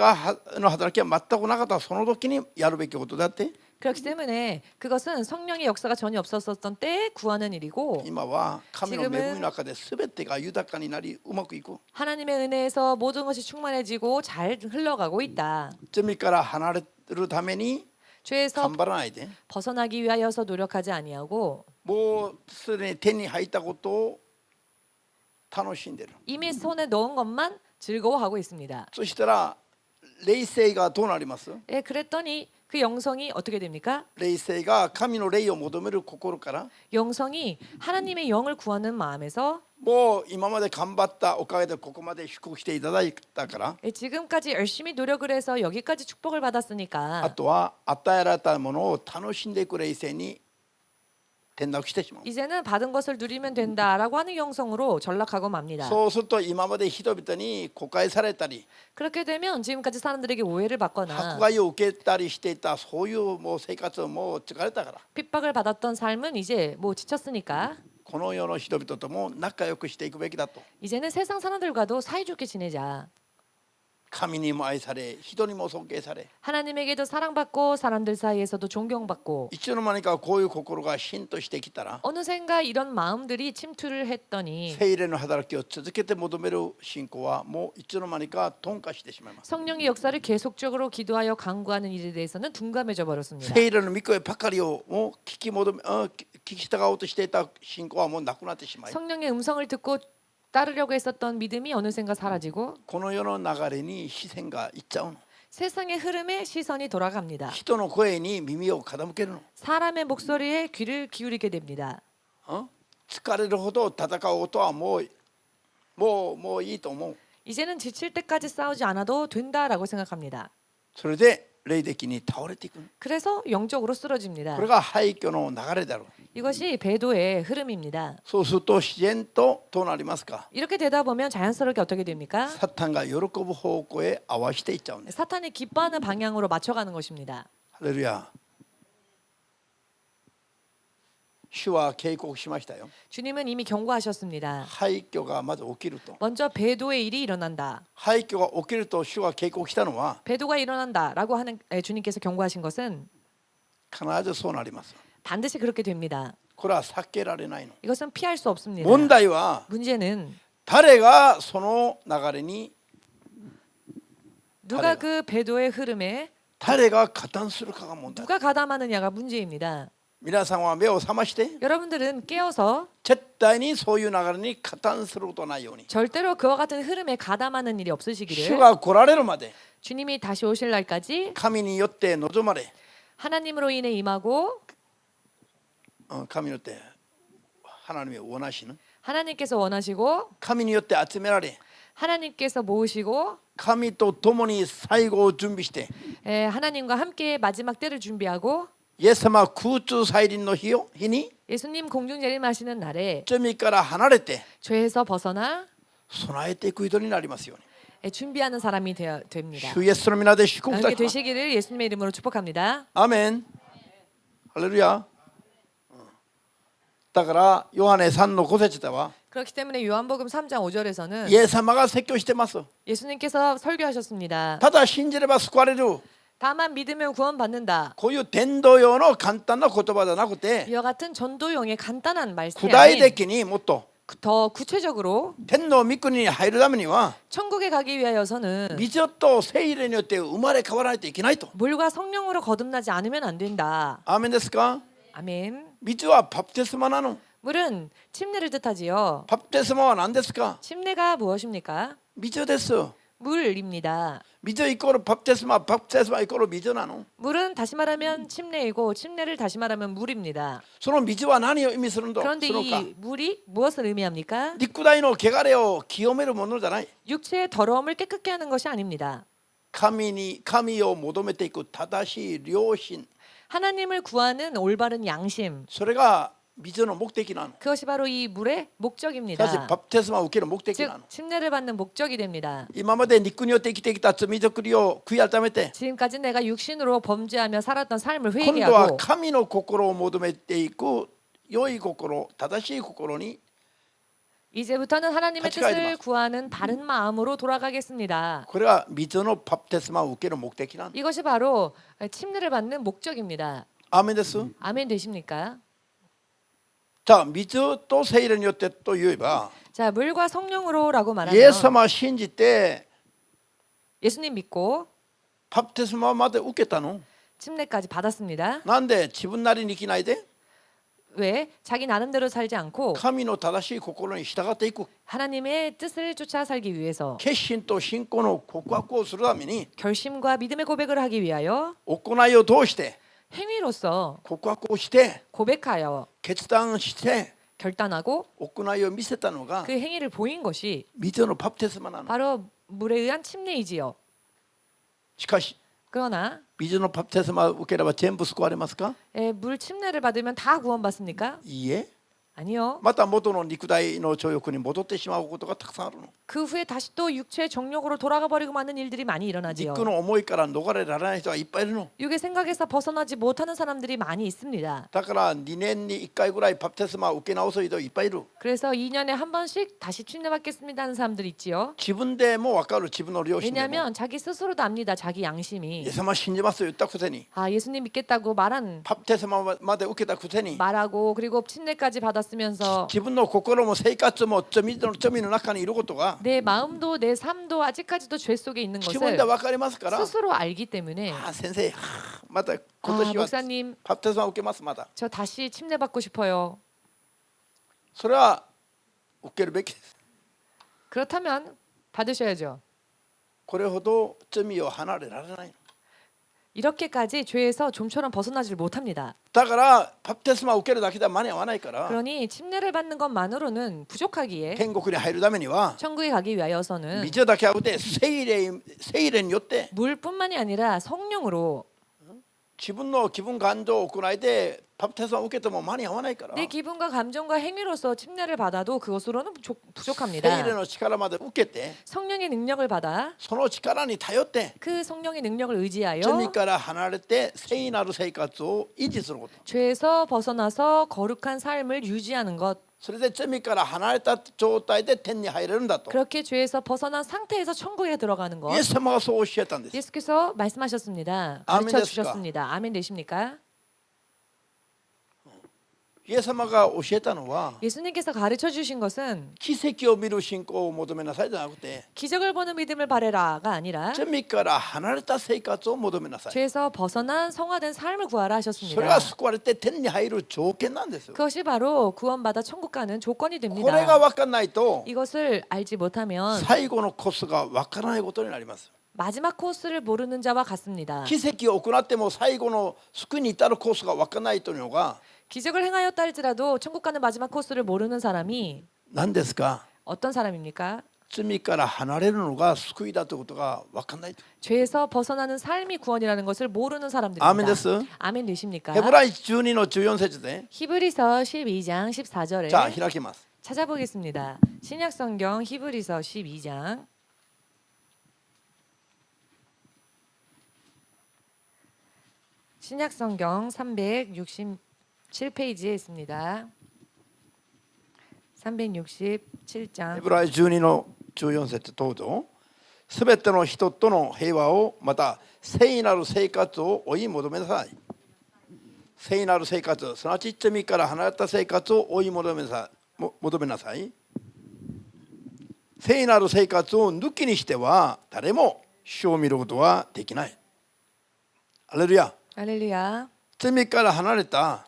の働きは全くなかったその時にやるべきことだって、 그렇기 때문에 그것은 성령의 역사가 전혀 없었던 때에 구하는 일이고 今は神の恵みの中で全てが豊かになりうまくいく。 하나님의 은혜에서 모든 것이 충만해지고 잘 흘러가고 있다. 罪から離れるために 죄에서 頑張らないで、 벗어나기 위하여서 노력하지 아니하고 もうすでに手に入ったことを楽しんでる。 이미 손에 넣은 것만 즐거워하고 있습니다. そしたら霊性がどうなります？ 예, 그랬더니 그 영성이 어떻게 됩니까? 霊性が神の霊を求める心から 영성이 하나님의 영을 구하는 마음에서 もう今まで頑張ったおかげでここまで祝福していただいたから、 예, 지금까지 열심히 노력을 해서 여기까지 축복을 あ 받았으니까 とは与えられたものを楽しんでいく霊性に転落してしまう。 이제는 받은 것을 누리면 된다라고 하는 영성으로 전락하고 맙니다. そうすると今まで人々に誤解されたり 그렇게 되면 지금까지 사람들에게 오해를 받거나 迫害を受けたりしていたそういうもう生活をもう疲れたから、 핍박을 받았던 삶은 이제 뭐 지쳤으니까 この世の人々とも仲良くしていくべきだと。 이제는 세상 사람들과도 사이좋게 지내자. 神にも愛され人にも尊敬され、 하나님에게도 사랑받고 사람들 사이에서도 존경받고 いつの間にかこういう心が浸透してきたら 어느샌가 이런 마음들이 침투를 했더니 聖霊の働きを続けて求める信仰はもういつの間にか頓化してしまいます。 성령의 역사를 계속적으로 기도하여 강구하는 일에 대해서는 둔감해져 버렸습니다. 聖霊の御声ばかりをもう聞き従おうとしていた信仰はもうなくなってしまい、 성령의 음성을 듣고 따르려고 했었던 믿음이 어느샌가 사라지고 この世の流れに視線がいっちゃうの。 세상의 흐름에 시선이 돌아갑니다. 人の声に耳を傾けるの。 사람의 목소리에 귀를 기울이게 됩니다. 疲れるほど戦うことはもういいと思う。 이제는 지칠 때까지 싸우지 않아도 된다라고 생각합니다. それで霊的に倒れていく。 그래서 영적으로 쓰러집니다. これが廃墟の流れだろう。 이것이 배도의 흐름입니다. そうすると自然とどうなりますか？ 이렇게 되다 보면 자연스럽게 어떻게 됩니까? サタンが喜ぶ方向へ合わせていっちゃうんです。 사탄이 기뻐하는 방향으로 맞춰가는 것입니다. ハレルヤ。主は警告しましたよ。 주님은 이미 경고하셨습니다. 廃墟がまず起きると。 먼저 배도의 일이 일어난다. 廃墟が起きると主は警告したのは 배도가 일어난다라고 하는 주님께서 경고하신 것은 必ずそうなります。 반드시 그렇게 됩니다. これは避けられないの。 이것은 피할 수 없습니다. 問題は 문제는 誰がその流れに 누가 그 배도의 흐름에 誰が加担するかが問題。 누가 가담하느냐가 문제입니다. 皆さんは目を覚まして 여러분들은 깨어서 絶対にそういう流れに加担することないように 절대로 그와 같은 흐름에 가담하는 일이 主 없으시기를 が来られるまで 주님이 다시 오실 날까지 神によって望まれ 하나님으로 인해 임하고 神によって하나님의 원하시는 하나님께서 원하시고 神によって集められ 하나님께서 모으시고 神と共に最後を準備して 하나님과 함께 마지막 때를 준비하고 イエス様空中再臨の日に 예수님 공중 재림하시는 날에 罪から離れて 죄에서 벗어나 備えていく人になりますように。 준비하는 사람이 됩니다. 主イエスの皆で祝福いた 그렇게 します 되시기를 예수님의 이름으로 축복합니다. アーメンハレルヤだからヨハネ3の5節では 그렇기 때문에 요한복음 3장 5절에서는 イエス様が説教してます 예수님께서 설교하셨습니다. ただ信じれば救われる 다만 믿으면 구원받는다. こういう伝道用の簡単な言葉じゃなくて 이와 같은 전도용의 간단한 말씀이 具体 아닌 的にもっと 더 구체적으로 天の御国に入るためには 천국에 가기 위하여서는 水と聖霊によって生まれ変わらないといけないと 물과 성령으로 거듭나지 않으면 안 된다. アーメンですか 아멘. 水はバプテスマなの 물은 침례를 뜻하지요. バプテスマは何ですか 침례가 무엇입니까? 水です 물입니다. 水イコールバプテスマイコール水なの 물은 다시 말하면 침례이고 침례를 다시 말하면 물입니다. その水は何を意味するの 그런데 そのか 이 물이 무엇을 의미합니까? 肉体の汚れを清めるものじゃない 육체의 더러움을 깨끗게 하는 것이 아닙니다. 神を求めていく正しい良心 하나님을 구하는 올바른 양심. それが水の目的なの 그것이 바로 이 물의 목적입니다. しかしバプテスマを受ける目的 즉 なの 침례를 받는 목적이 됩니다. 今まで肉によって生きてきた罪作りを悔い改めて 지금까지 내가 육신으로 범죄하며 살았던 삶을 今度は 회개하고 神の心を求めていく良い心正しい心に 이제부터는 하나님의 같이 가야 뜻을 됩니다. 구하는 바른 마음으로 돌아가겠습니다. これが水のバプテスマを受ける目的なの 이것이 바로 침례를 받는 목적입니다. アーメンです 아멘 되십니까? じゃあ水と聖霊によってといえば 자, 물과 성령으로라고 イエ 말하면 ス様を信じて 예수님 믿고 バプテスマまで受けたの 침례까지 받았습니다. なんで自分なりに生きないで 왜? 자기 나름대로 살지 않고 神の正しい心に従っていく 하나님의 뜻을 쫓아 살기 위해서 決心と信仰の告白をするために 결심과 믿음의 고백을 하기 위하여 行いを通して 행위로서 告白をして 고백하여 決断して 결단하고 行いを見せたのが 그 행위를 보인 것이 水のバプテスマなの 바로 물에 의한 침례이지요. しかし 그러나 水のバプテスマを受ければ全部救われますか 물 침례를 받으면 다 구원받습니까? いいえ 아니요. また元の肉体の情欲に戻ってしまうことがたくさんあるの 그 후에 다시 또 육체의 정욕으로 돌아가 버리고 마는 일들이 많이 일어나지요. 肉の思いから逃れられない人がいっぱいいるの 육의 생각에서 벗어나지 못하는 사람들이 많이 있습니다. だから2年に1回ぐらいバプテスマを受け直す人いっぱいいる 그래서 2년에 한 번씩 다시 침례받겠습니다 하는 사람들이 있지요. 自分でも分かる自分の良心でも 왜냐하면 자기 스스로도 압니다. 자기 イエ 양심이. ス様信じますと言ったくせに 아, 예수님 믿겠다고 말한 バプテスマまで受けたくせに 말하고 그리고 침례까지 받았으면서 自分の心も生活も罪の中にいることが 내 마음도 내 삶도 아직까지도 죄 속에 있는 自分 것을 で分かりますから 스스로 알기 때문에 先生また今 아, 年は 목사님 バプテスマを受けますまだ 저 다시 침례받고 싶어요. それは受けるべきです 그렇다면 받으셔야죠. これほど罪を離れられない 이렇게까지 죄에서 좀처럼 벗어나질 못합니다. だからバプテスマを受けるだけでは間に合わないから 그러니 침례를 받는 것만으로는 부족하기에 天国に入るためには 천국에 가기 위하여서는 水だけあって聖霊によって 물뿐만이 아니라 성령으로 自分の気分感情を行いでバプテスマを受けても間に合わないから 내 기분과 감정과 행위로서 침례를 받아도 그것으로는 聖 부족합니다. 霊の力まで受けて 성령의 능력을 받아 その力に頼って 그 성령의 능력을 의지하여 罪から離れて聖なる生活を維持すること 죄에서 벗어나서 거룩한 삶을 유지하는 것. それで罪から離れた状態で天に入れるんだと 그렇게 죄에서 벗어난 상태에서 천국에 들어가는 것. イエス様がそうおっしゃったんです 예수께서 말씀하셨습니다. 아멘 가르쳐 됐을까? 주셨습니다. 아멘 되십니까? イエス様が教えたのは 예수님께서 가르쳐 주신 것은 奇跡を見る信仰を求めなさいじゃなくて 기적을 보는 믿음을 바래라가 아니라 罪から離れた生活を求めなさい 죄에서 벗어난 성화된 삶을 구하라 それ 하셨습니다. が救われて天に入る条件なんです 그것이 바로 구원받아 천국 가는 조건이 これが 됩니다. 分かんないと 이것을 알지 못하면 最後のコスが分からないことになります 마지막 코스를 모르는 자와 같습니다. 奇跡を行っても最後の救いに至るコースが分からないというのが 기적을 행하였다 할지라도 천국 가는 마지막 코스를 모르는 사람이 何ですか 어떤 사람입니까? 罪から離れるのが救いだということが分からない 죄에서 벗어나는 삶이 구원이라는 것을 모르는 사람들입니다. 아멘 됐어? 아멘 되십니까? ヘブライ12の14節で 히브리서 12장 14절에 じゃあ開きます 찾아보겠습니다. 신약 성경 히브리서 12장 신약 성경 367페이지에 있습니다. 367장 ヘブライ12の14節どうぞ。すべての人との平和をまた聖なる生活を追い求めなさい。聖なる生活、すなわち罪から離れた生活を追い求めなさい。聖なる生活を抜きにしては誰も主を見ることはできない。ハレルヤ。 할렐루야. 罪から離れた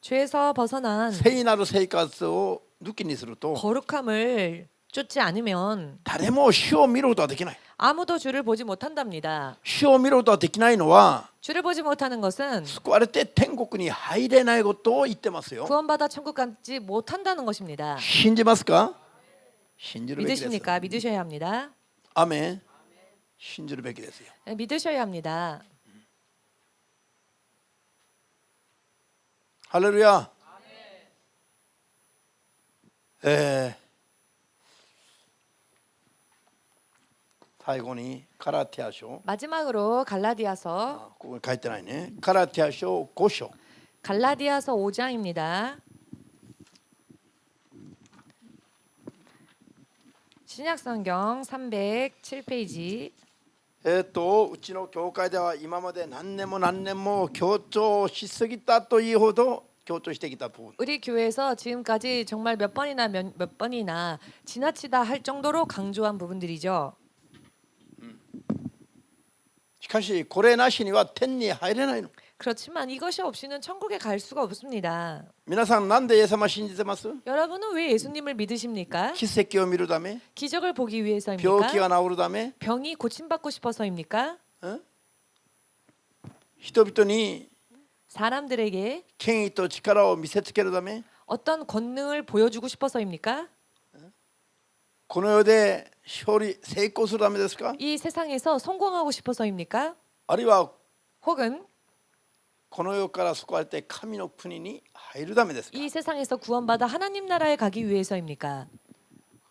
죄에서 벗어난 聖なる生活を抜きにすると 거룩함을 쫓지 않으면 誰も主を見ることはできない。 아무도 주를 보지 못한답니다. 主を見ることはできないのは 주를 보지 못하는 것은 救われて天国に入れないことを言ってますよ。 구원받아 천국 가지 못한다는 것입니다. 信じますか？信じるべきです。 믿으십니까? 믿으셔야 합니다. アメン。信じるべきですよ。 네, 믿으셔야 합니다. ハレルヤ。最後にカラティア書、 마지막으로 갈라디아서 ここに書いてないね。カラティア書5章。 갈라디아서 5장입니다. 신약성경 307페이지. うちの教会では今まで何年も何年も強調しすぎたというほど強調してきた部分。 우리 교회에서 지금까지 정말 몇 번이나 지나치다 할 정도로 강조한 부분들이죠. しかしこれなしには天に入れないの。 그렇지만 이것이 없이는 천국에 갈 수가 없습니다. 皆さんなんでイエス様信じてます？ 여러분은 왜 예수님을 믿으십니까? 奇跡を見るため、 기적을 보기 病気 위해서입니까? が治るため、 병이 고침받고 싶어서입니까? 人々に 사람들에게 権威と力を見せつけるため、 어떤 권능을 보여주고 싶어서입니까? この世で成功するためですか？ 이 세상에서 성공하고 싶어서입니까? あるいは 혹은 この世から救われて神の国に入るためですか？ 이 세상에서 구원받아 하나님 나라에 가기 위해서입니까?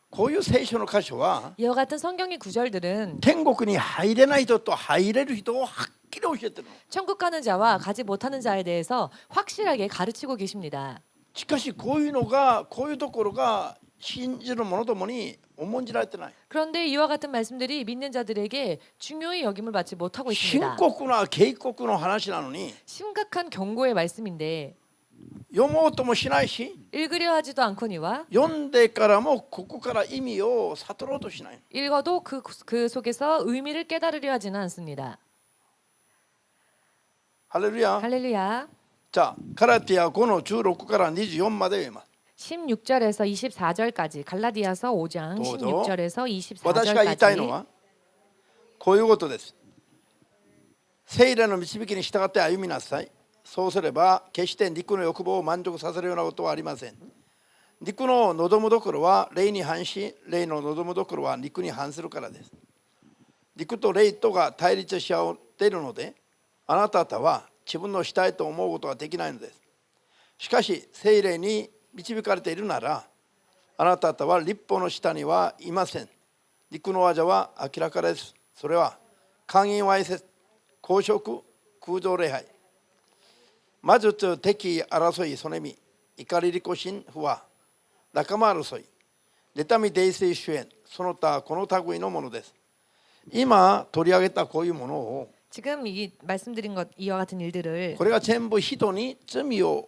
こういう聖書の箇所は 이와 같은 성경의 구절들은 天国に入れない人と入れる人をはっきり教えてるの。 천국 가는 자와 가지 못하는 자에 대해서 확실하게 가르치고 계십니다. しかしこういうのがこういうところが信じる者どもに重んじられてない。 그런데 이와 같은 말씀들이 믿는 자들에게 중요히 여김을 받지 못하고 深 있습니다. 刻な警告の話なのに 심각한 경고의 말씀인데 読もうともしないし、 읽으려 하지도 않거니와 読んでからもここから意味を悟ろうとしない。 읽어도 그 속에서 의미를 깨달으려 하지는 않습니다. ハレルヤ。 할렐루야. じゃあガラティア5の16から24まで読みます。 16절에서 24절까지 갈라디아서 5장 16절에서 私が言いたいの 24절까지 はこういうことです。聖霊の導きに従って歩みなさい。そうすれば決して肉の欲望を満足させるようなことはありません。肉の望むどころは霊に反し、霊の望むどころは肉に反するからです。肉と霊とが対立し合っているので、あなた方は自分のしたいと思うことができないのです。しかし聖霊に導かれているなら、あなた方は律法の下にはいません。肉の技は明らかです。それは姦淫わいせつ、公職、空洞礼拝、魔術、敵意、争い、そねみ、怒り、利己心、不和、仲間争い、妬み、泥酔、主演、その他この類のものです。今取り上げたこういうものを、 지금 이 말씀드린 것 이와 같은 일들을 これが全部人に罪を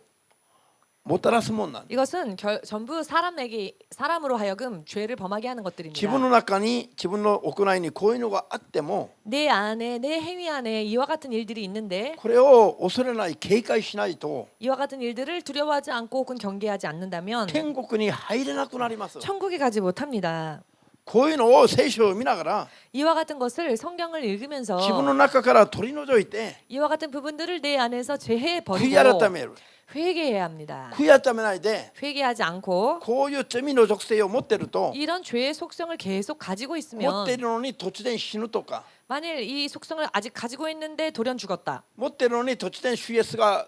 もたらすもんなんです。 이것은 전부 사람으로 하여금 죄를 범하게 하는 自分 것들입니다. の中に自分の行いにこういうのがあっても 내 안에 내 행위 안에 이와 같은 일들이 있는데 これを恐れない警戒しないと 이와 같은 일들을 두려워하지 않고 혹은 경계하지 않는다면 天国に入れなくなります。 천국에 가지 못합니다. こういうのを聖書を見ながら 이와 같은 것을 성경을 읽으면서 自分の中から取り除いて 이와 같은 부분들을 내 안에서 제해해 悔い 버리고 改める。 회개해야 합니다. 悔い改めないで 회개하지 않고 こういう罪の属性を持ってると 이런 죄의 속성을 계속 가지고 持っ 있으면 ているのに突然死ぬとか 만일 이 속성을 아직 가지고 있는데 돌연 죽었다. 持っているのに突然主イエスが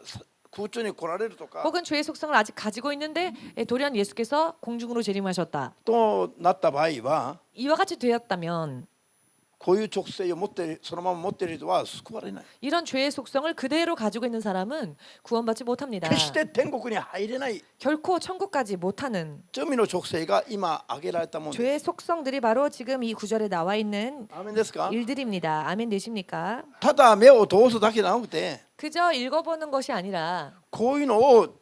空中に来られるとか 혹은 죄의 속성을 아직 가지고 있는데 돌연 예수께서 공중으로 재림하셨다. となった場合は 이와 같이 되었다면 こういう直性を持ってそのまま持っている人は救われない。 이런 죄의 속성을 그대로 가지고 있는 사람은 구원받지 못합니다. 決して天国に入れない 결코 천국까지 못하는 罪の直性が今挙げられたものです。 죄의 속성들이 바로 지금 이 구절에 나와 있는 アーメンですか？ 일들입니다. 아멘 되십니까? ただ目を通すだけじゃなくて 그저 읽어보는 것이 아니라 こういうのを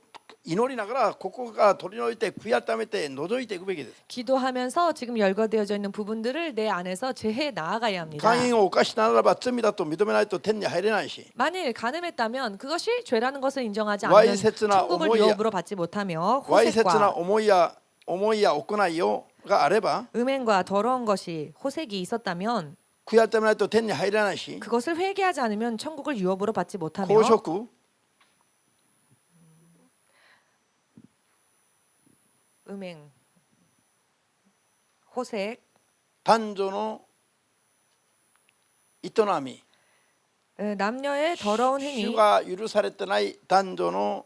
祈りながらここから取り除いて悔い改めて除いていくべきです。 기도하면서 지금 열거되어져 있는 부분들을 내 안에서 제해 나아가야 합니다. 姦淫を犯したならば罪だと認めないと天に入れないし 만일 간음했다면 그것이 죄라는 것을 인정하지 않으면 와이세츠나 천국을 어머니야. 유업으로 받지 못하며 わいせつな 호색과 思いや行いがあれば 음행과 더러운 것이 호색이 있었다면 悔い改めないと天に入れないし 그것을 회개하지 않으면 천국을 유업으로 받지 못하며 公職 음행, 호색, 男女の営み 남녀의 더러운 主 행위, が許されてない男女の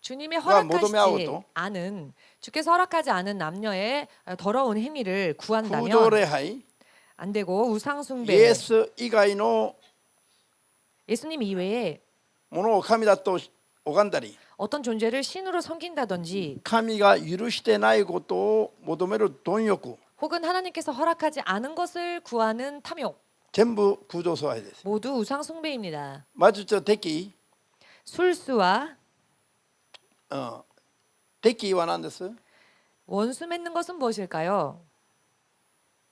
주님의 가 허락하지 모도메아오도. 않은 주께서 허락하지 않은 남녀의 더러운 행위를 空洞 구한다면 礼拝 안 되고 イ 우상숭배, エス以外の 예수님 이외에 ものを神だと拝んだり 어떤 존재를 신으로 섬긴다든지 神が許してないことを求める貪欲 혹은 하나님께서 허락하지 않은 것을 구하는 탐욕 全部空洞崇拝です。 모두 우상숭배입니다. まず敵、 술수와 敵は何です？ 원수 맺는 것은 무엇일까요?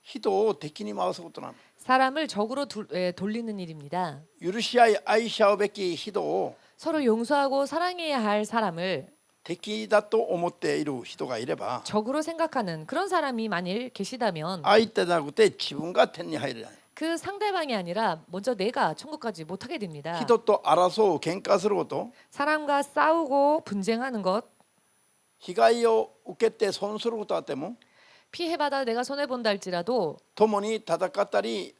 人を敵に回すことなの。 사람을 적으로 돌리는 일입니다. 許し合い愛し合うべき人を 서로 용서하고 사랑해야 할 사람을 敵だと思っている人がいれば 적으로 생각하는 그런 사람이 만일 계시다면 相手じゃなくて自分が天に入れない。 그 상대방이 아니라 먼저 내가 천국까지 못하게 됩니다. 人と争う喧嘩すること 사람과 싸우고 분쟁하는 것, 被害を受けて損することあっても 피해받아 내가 손해본다 할지라도 共に戦ったり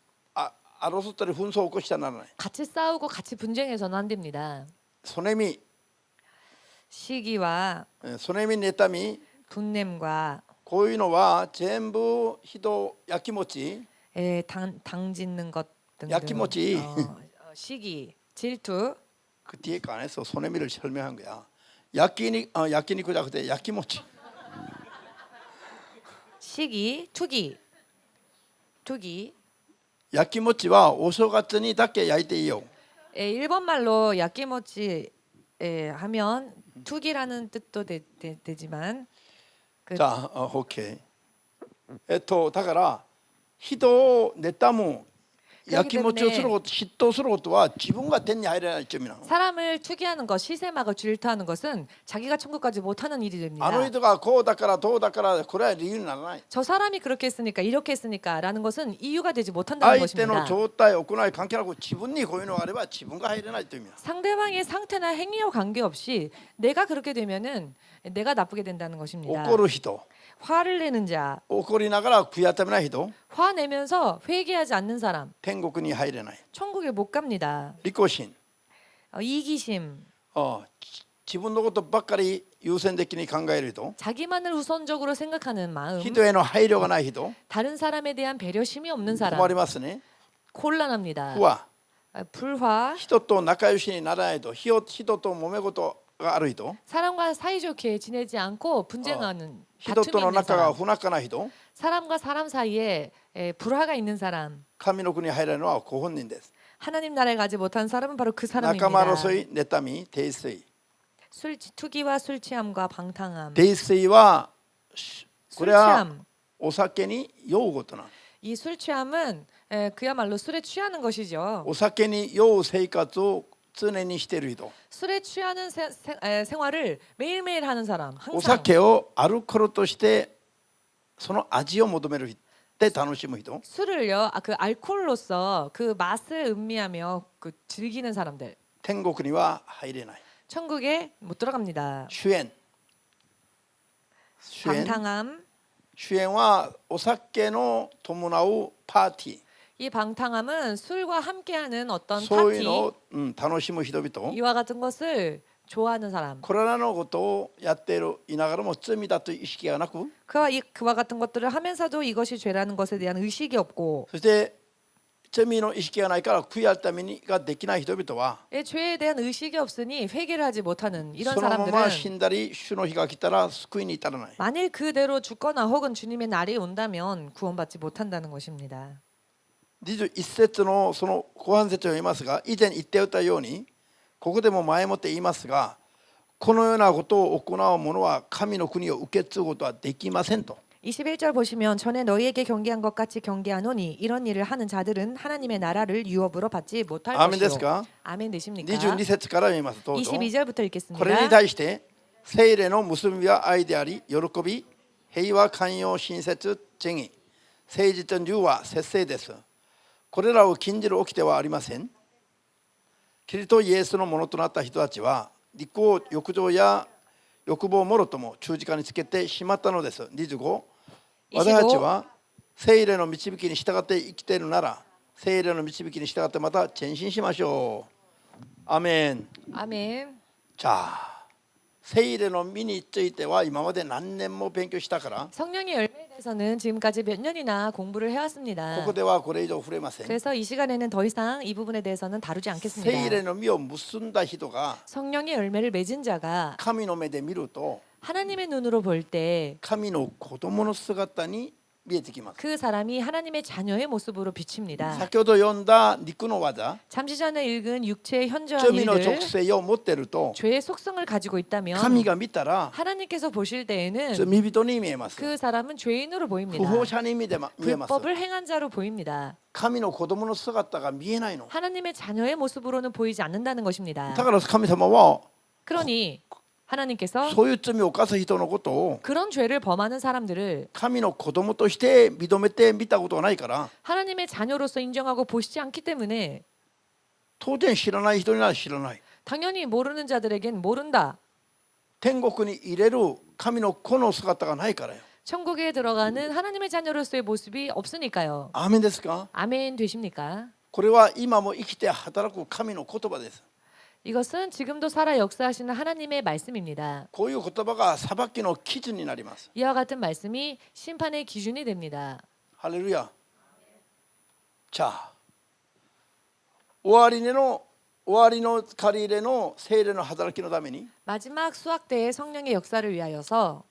争ったり紛争を起こしたらならない。 같이 싸우고 같이 분쟁해서는 안 됩니다. そねみ 시기와 そねみ妬み 분냄과 こういうのは全部人やきもち 당 짓는 것 등등, 야키모치. 시기, 질투, 그 뒤에가 안에서 소내미를 설명한 거야. 야끼니쿠じゃなくて 야키모치. 시기, 투기, 야키모치와 お正月にだけ焼いていいよ. 일본 말로 야끼모치 하면 투기라는 뜻도 되지만 자, 오케이. だから人を妬むやきもちをすること、嫉妬することは自分が天に入れない罪なの。 사람을 투기하는 것, 시샘하고 질투하는 것은 자기가 천국까지 못하는 일이 됩니다. あの人がこうだからどうだからこれは理由にならない。 저 사람이 그렇게 했으니까 이렇게 했으니까라는 것은 이유가 되지 못한다는 相手の 것입니다. 状態行い関係なく自分にこういうのがあれば自分が入れないという意味だ。 상대방의 상태나 행위와 관계없이 내가 그렇게 되면은 내가 나쁘게 된다는 것입니다. 怒る人、 화를 내는 자, 怒りながら悔い改めない人、 화내면서 회개하지 않는 사람, 天国に入れない。 천국에 못 갑니다. 利己心、 이기심, 自分のことばっかり優先的に考える人、 자기만을 우선적으로 생각하는 마음, 人への配慮がない人、 다른 사람에 대한 배려심이 없는 사람, 困りますね。 곤란합니다. 不は 불화, 人と仲良しにならないと、人と揉め事がある人、 사람과 사이좋게 지내지 않고 분쟁하는 人と 다툼이 の 있는 仲が 사람, 不仲な人、 사람과 사람 사이에 불화가 있는 사람, 神の国に入れるのはご本人です。 하나님 나라에 가지 못한 사람은 바로 그 仲間 사람입니다. 争い、妬み、泥酔。 투기와 술 취함과 방탕함, 泥酔はこ 술 れは 취함. お酒に酔うことなの。 이 술 취함은 그야말로 술에 취하는 것이죠. お酒に酔う生活を常にしている人。 술에 취하는 생활을 매일매일 하는 사람, お 항상 酒をアルコールとしてその味を求める人で楽しむ人。 술을요, 그 알코올로서 그 맛을 음미하며 그 즐기는 사람들, 天国には入れない。 천국에 못 들어갑니다. 主演。 방탕함, 主演はお酒の伴うパーティー。 이 방탕함은 술과 함께하는 어떤 そういう 파티 のを楽しむ人々。 이와 같은 것을 좋아하는 사람. これらのことをやっているいながらも罪だという意識がなく、 그와 같은 것들을 하면서도 이것이 죄라는 것에 대한 의식이 없고 そして罪の意識がないから悔い改めができない人々は 죄에 대한 의식이 없으니 회개를 하지 못하는 이런 そのまま死 사람들은 んだり主の日が来たら救いに至らない。 만일 그대로 죽거나 혹은 주님의 날이 온다면 구원받지 못한다는 것입니다. 21節のその後半節を言いますが、以前言っておったようにここでも前もって言いますが、このようなことを行う者は神の国を受け継ぐことはできませんと。 21절 보시면 전에 너희에게 경계한 것 같이 경계하노니 이런 일을 하는 자들은 하나님의 나라를 유업으로 받지 못할 アーメンです 것이요. か？ 아멘 되십니까? 22節から読みます。どうぞ。 22절부터 これに 읽겠습니다. 対して聖霊の結びは愛であり、喜び、平和、寛容、親切、正義、誠実、自由は節制です。これらを禁じる掟はありません。キリストイエスのものとなった人たちは利己欲情や欲望もろとも十字架につけてしまったのです。25、私たちは聖霊の導きに従って生きているなら、聖霊の導きに従ってまた前進しましょう。アーメン。 아멘. 자, 聖霊の実については今まで何年も勉強したから 성령의 열매에 대해서는 지금까지 몇 년이나 공부를 こ 해왔습니다. こではこれ以上触れません。 그래서 이 시간에는 더 이상 이 부분에 대해서는 다루지 聖 않겠습니다. 霊の実を結んだ人が 성령의 열매를 맺은 자가 神の目で見ると 하나님의 눈으로 볼 때 그 神の子供の姿に見えてきます。 사람이 하나님의 자녀의 모습으로 비칩니다. 先ほど読んだ肉の技、 잠시 전에 읽은 육체의 현저한 罪の 일들, 属性を持っていると 죄의 속성을 가지고 있다면 神が見たら 하나님께서 보실 때에는 罪人に見えます。 그 사람은 죄인으로 不 보입니다. 法者に見えます。 불법을 행한 자로 보입니다. 神の子供の姿が見えないの。 하나님의 자녀의 모습으로는 보이지 않는다는 것입니다. だから神様は 그러니 하나님께서 そういう罪を犯す人のことを 그런 죄를 범하는 사람들을 神の子供として認めて見たことがないから 하나님의 자녀로서 인정하고 보시지 않기 때문에 当然知らない人には知らない。 당연히 모르는 자들에겐 모른다. 天国に入れる神の子の姿がないからよ。 천국에 들어가는 하나님의 자녀로서의 모습이 없으니까요. アーメンですか？ 아멘 되십니까? これは今も生きて働く神の言葉です。 이것은 지금도 살아 역사하시는 하나님의 말씀입니다. こういう言葉が裁きの基準になります。 이와 같은 말씀이 심판의 기준이 됩니다. ハレルヤ。じゃあ終わりの借り入れの聖霊の働きのために 마지막 수학 때의 성령의 역사를 위하여서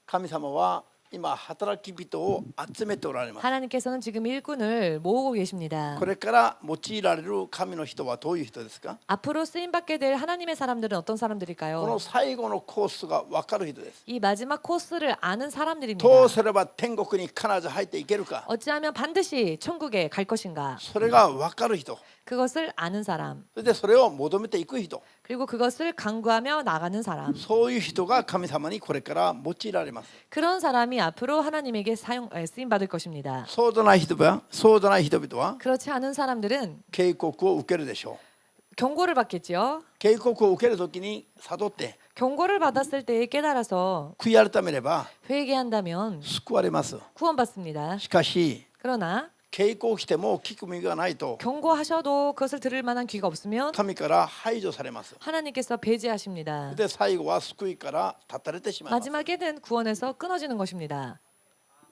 神様は今働き人を集めておられます。 하나님께서는 지금 일꾼을 모으고 계십니다. これから用いられる神の人はどういう人ですか？ 앞으로 쓰임 받게 될 하나님의 사람들은 어떤 この 사람들일까요? 最後のコースが分かる人です。 이 마지막 코스를 아는 사람들입니다. どうすれば天国に必ず入っていけるか、 어찌하면 반드시 천국에 갈 것인가? それが分かる人、 그것을 아는 사람. それでそれを求めていく人、 그리고 그것을 강구하며 나가는 사람. そういう人が神様にこれから用いられます。 그런 사람이 앞으로 하나님에게 쓰임 받을 것입니다. そうでない人々は 그렇지 않은 사람들은 警告を受けるでしょ 경고를 받겠지요. う。警告を受けるときに悟って 경고를 받았을 때에 깨달아서 悔い改めれば 회개한다면 救われます。 구원받습니다. しかし 그러나 警告しても聞く耳がないと 경고하셔도 그것을 들을 만한 귀가 없으면 神から排除されます。 하나님께서 배제하십니다. で最後は救いから断たれてしまいます。 마지막에는 구원에서 끊어지는 것입니다.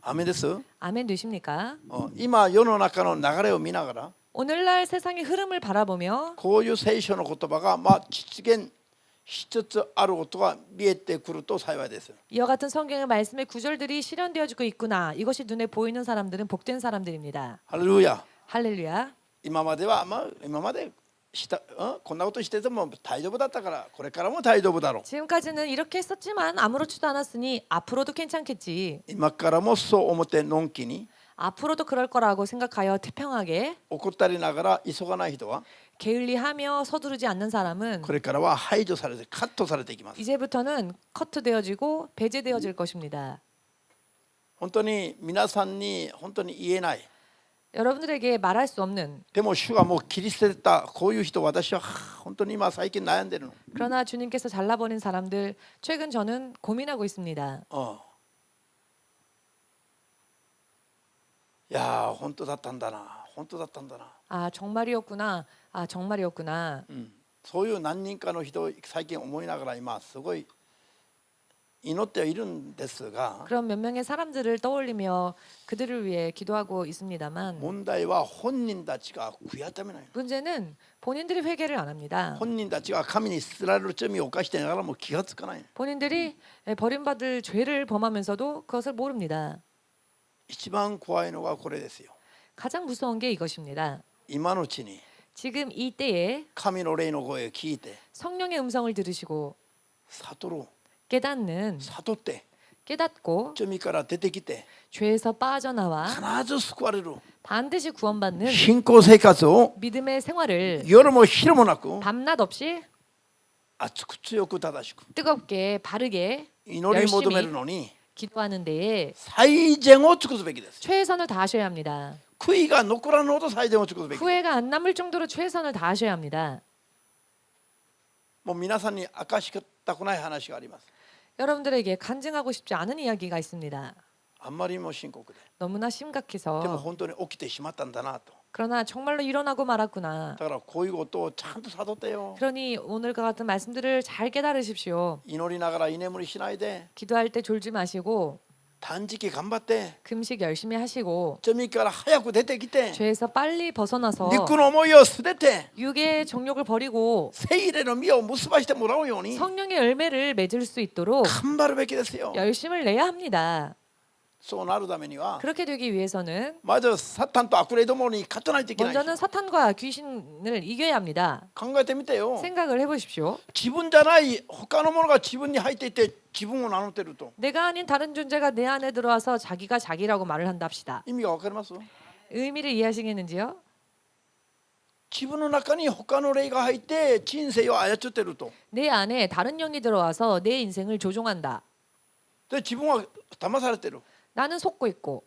アメです。 아멘 되십니까? 今世の中の流れを見ながら 오늘날 세상의 흐름을 바라보며 こういう聖書の言葉が実現しつつあることが見えてくると幸いです。 이와 같은 성경의 말씀의 구절들이 실현되어지고 있구나. 이것이 눈에 보이는 사람들은 복된 사람들입니다. ハレルヤ。 할렐루야. 今までこんなことしてても大丈夫だったからこれからも大丈夫だろう。 지금까지는 이렇게 했었지만 아무렇지도 않았으니 앞으로도 괜찮겠지. 今からもそう思ってのんきに 앞으로도 그럴 거라고 생각하여 태평하게 怠りながら急がない人は 게을리하며 서두르지 않는 사람은 これからは排除されてカットされていきます。 이제부터는 커트되어지고 배제되어질 것입니다. 本当に皆さんに本当に言えない。 여러분들에게 말할 수 없는 でも主がもう切り捨てたこういう人私は本当に今最近悩んでるの。 그러나 주님께서 잘라버린 사람들 최근 저는 고민하고 있습니다. いや本当だったんだな本当だったんだな。 아 정말이었구나. 아 정말이었구나. そういう何人かの人最近思いながら今すごい祈ってはいるんですが 그런 몇 명의 사람들을 떠올리며 그들을 위해 기도하고 있습니다만 問題は本人たちが悔やめない 문제는 본인들이 회개를 안 합니다. 本人たちが神に捨てられる罪を犯してながらも気がつかない 본인들이 버림받을 죄를 범하면서도 그것을 모릅니다. 一番怖いのがこれですよ 가장 무서운 게 이것입니다. 今のうちに 지금 이 때에 神の霊の声を聞いて 성령의 음성을 들으시고 悟ろ 깨닫는 う悟って 깨닫고 罪から出てきて 죄에서 빠져나와 必ず救われる 반드시 구원받는 信仰生活を 믿음의 생활을 夜も昼もなく 밤낮 없이 熱く強く正しく 뜨겁게 바르게 祈り求める 열심히 のに 기도하는 데에 最善を尽くすべきです 최선을 다하셔야 합니다. 悔いが残らぬほど最善を尽くすべき 후회가 안 남을 정도로 최선을 다하셔야 합니다. もう皆さんに明かしたくない話があります 여러분들에게 간증하고 싶지 않은 이야기가 있습니다. あんまりにも深刻で 너무나 でも 심각해서 本当に起きてしまったんだなと 그러나 정말로 일어나고 말았구나. だからこういうことをちゃんと悟ってよ 그러니 오늘과 같은 말씀들을 잘 깨달으십시오. 祈りながら居眠りしないで 기도할 때 졸지 마시고 短時期頑張って 금식 열심히 하시고 罪から早く出てきて 죄에서 빨리 벗어나서 肉の思いを捨てて 육의 정욕을 버리고 聖霊の実を結ばしてもらうように 성령의 열매를 맺을 수 있도록 頑張るべきですよ 열심을 내야 합니다. そうなるためには 그렇게 되기 위해서는 まずサタンと悪霊どもに勝たないといけない 먼저는 사탄과 귀신을 이겨야 합니다. 考えてみてよ 생각을 해보십시오. 自分じゃない他のものが自分に入っていて自分を名乗っていると 내가 아닌 다른 존재가 내 안에 들어와서 자기가 자기라고 말을 한다 합시다. 意味が分かります 의미를 이해하시겠는지요? 自分の中に他の霊が入って人生を操っていると 내 안에 다른 영이 들어와서 내 인생을 조종한다. で自分は騙されている 나는 속고 있고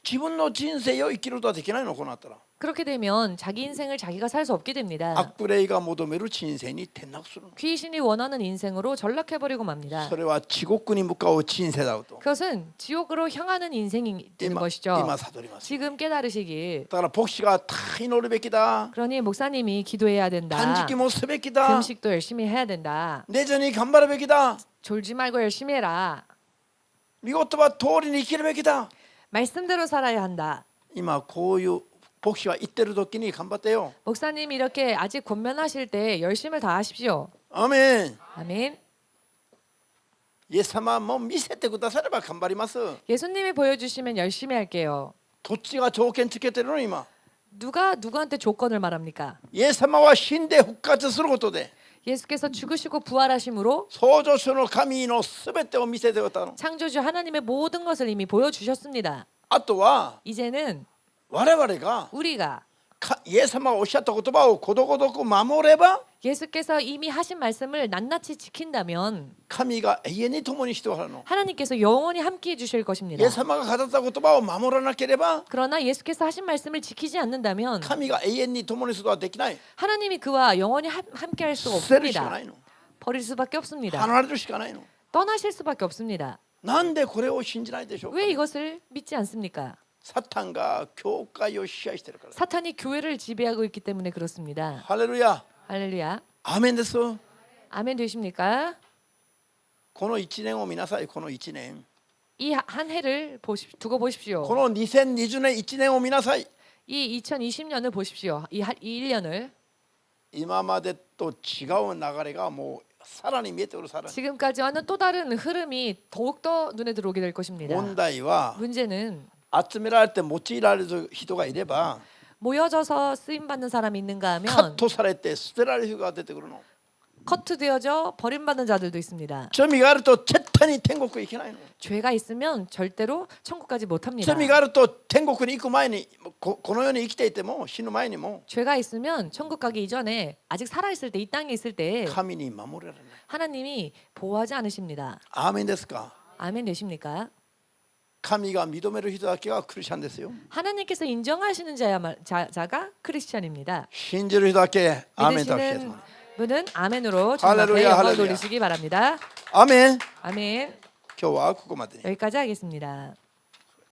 自分の人生を生きることはできないのこうなったら 그렇게 되면 자기 인생을 자기가 살 수 없게 됩니다. 悪霊が求める人生に転落する 귀신이 원하는 인생으로 전락해버리고 맙니다. それは地獄に向かう人生だと 그것은 지옥으로 향하는 인생이 되는 것이죠. 今悟ります 지금 깨달으시길. だから牧師がた祈るべきだ 그러니 목사님이 기도해야 된다. 断食もすべきだ 금식도 열심히 해야 된다. 寝ずに頑張るべきだ 졸지 말고 열심히 해라. 御言葉通りに生きるべきだ 말씀대로 살아야 한다. 今こういう牧師は言ってる時に頑張ってよ 목사님이 이렇게 아직 권면하실 때 열심을 다하십시오. アーメン 아멘. イエス様も見せてくだされば頑張ります 예수님이 보여주시면 열심히 할게요. どっちが条件つけてるの今 누가 누구한테 조건을 말합니까? イエス様は死んで復活することで 예수께서 죽으시고 부활하심으로 創造主の神のすべてを見せてくれたの 창조주 하나님의 모든 것을 이미 보여주셨습니다. あとは 이제는 我々が 우리가 イエス様がおっしゃった言葉をことごとく守れば 예수께서 이미 하신 말씀을 낱낱이 지킨다면 神が永遠に共にしておられるの 하나님께서 영원히 함께해 주실 イ 것입니다. エス様が語った言葉を守らなければ 그러나 예수께서 하신 말씀을 지키지 않는다면 神が永遠に共にすることはできない 하나님이 그와 영원히 함께할 수가 捨てるしかな 없습니다. いの 버릴 수밖에 없습니다. 離れるしかないの 떠나실 수밖에 없습니다. なんでこれを信じないでしょうか 왜 이것을 믿지 않습니까? サタンが教会を支配してるから 사탄이 교회를 지배하고 있기 때문에 그렇습니다. ハレルヤ 할렐루야. アーメンです 아멘 되십니까? この1年を見なさいこの1年 이 한 해를 두고 보십시오. この2020年1年を見なさい 이 2020년을 보십시오. 이 1년을 今までと違う流れがもうさらに見えてくるさらに 지금까지와는 또 다른 흐름이 더욱더 눈에 들어오게 될 것입니다. 問題は 문제는 集められて用いられる人がいれば 모여져서 쓰임 받는 사람이 있는가 カッ 하면 トされて捨てられる人が出てくるの 커트되어져 버림받는 자들도 있습니다. 罪があると絶対に天国行けないの 죄가 있으면 절대로 천국까지 못합니다. 罪があると天国に行く前にこの世に生きていても死ぬ前にも 죄가 있으면 천국 가기 이전에 아직 살아 있을 때 이 땅에 있을 때 神に守られない 하나님이 보호하지 않으십니다. アーメンですか 아멘 되십니까? 神が認める人だけがクリスチャンですよ 하나님께서 인정하시는 자가 크리스찬입니다. 信じる人だけアーメンとして 믿으시는 분은 아멘으로 주 할렐루야, 앞에 영광 할렐루야. 돌리시기 바랍니다. アーメン 아멘. 今日はここまでに 여기까지 하겠습니다.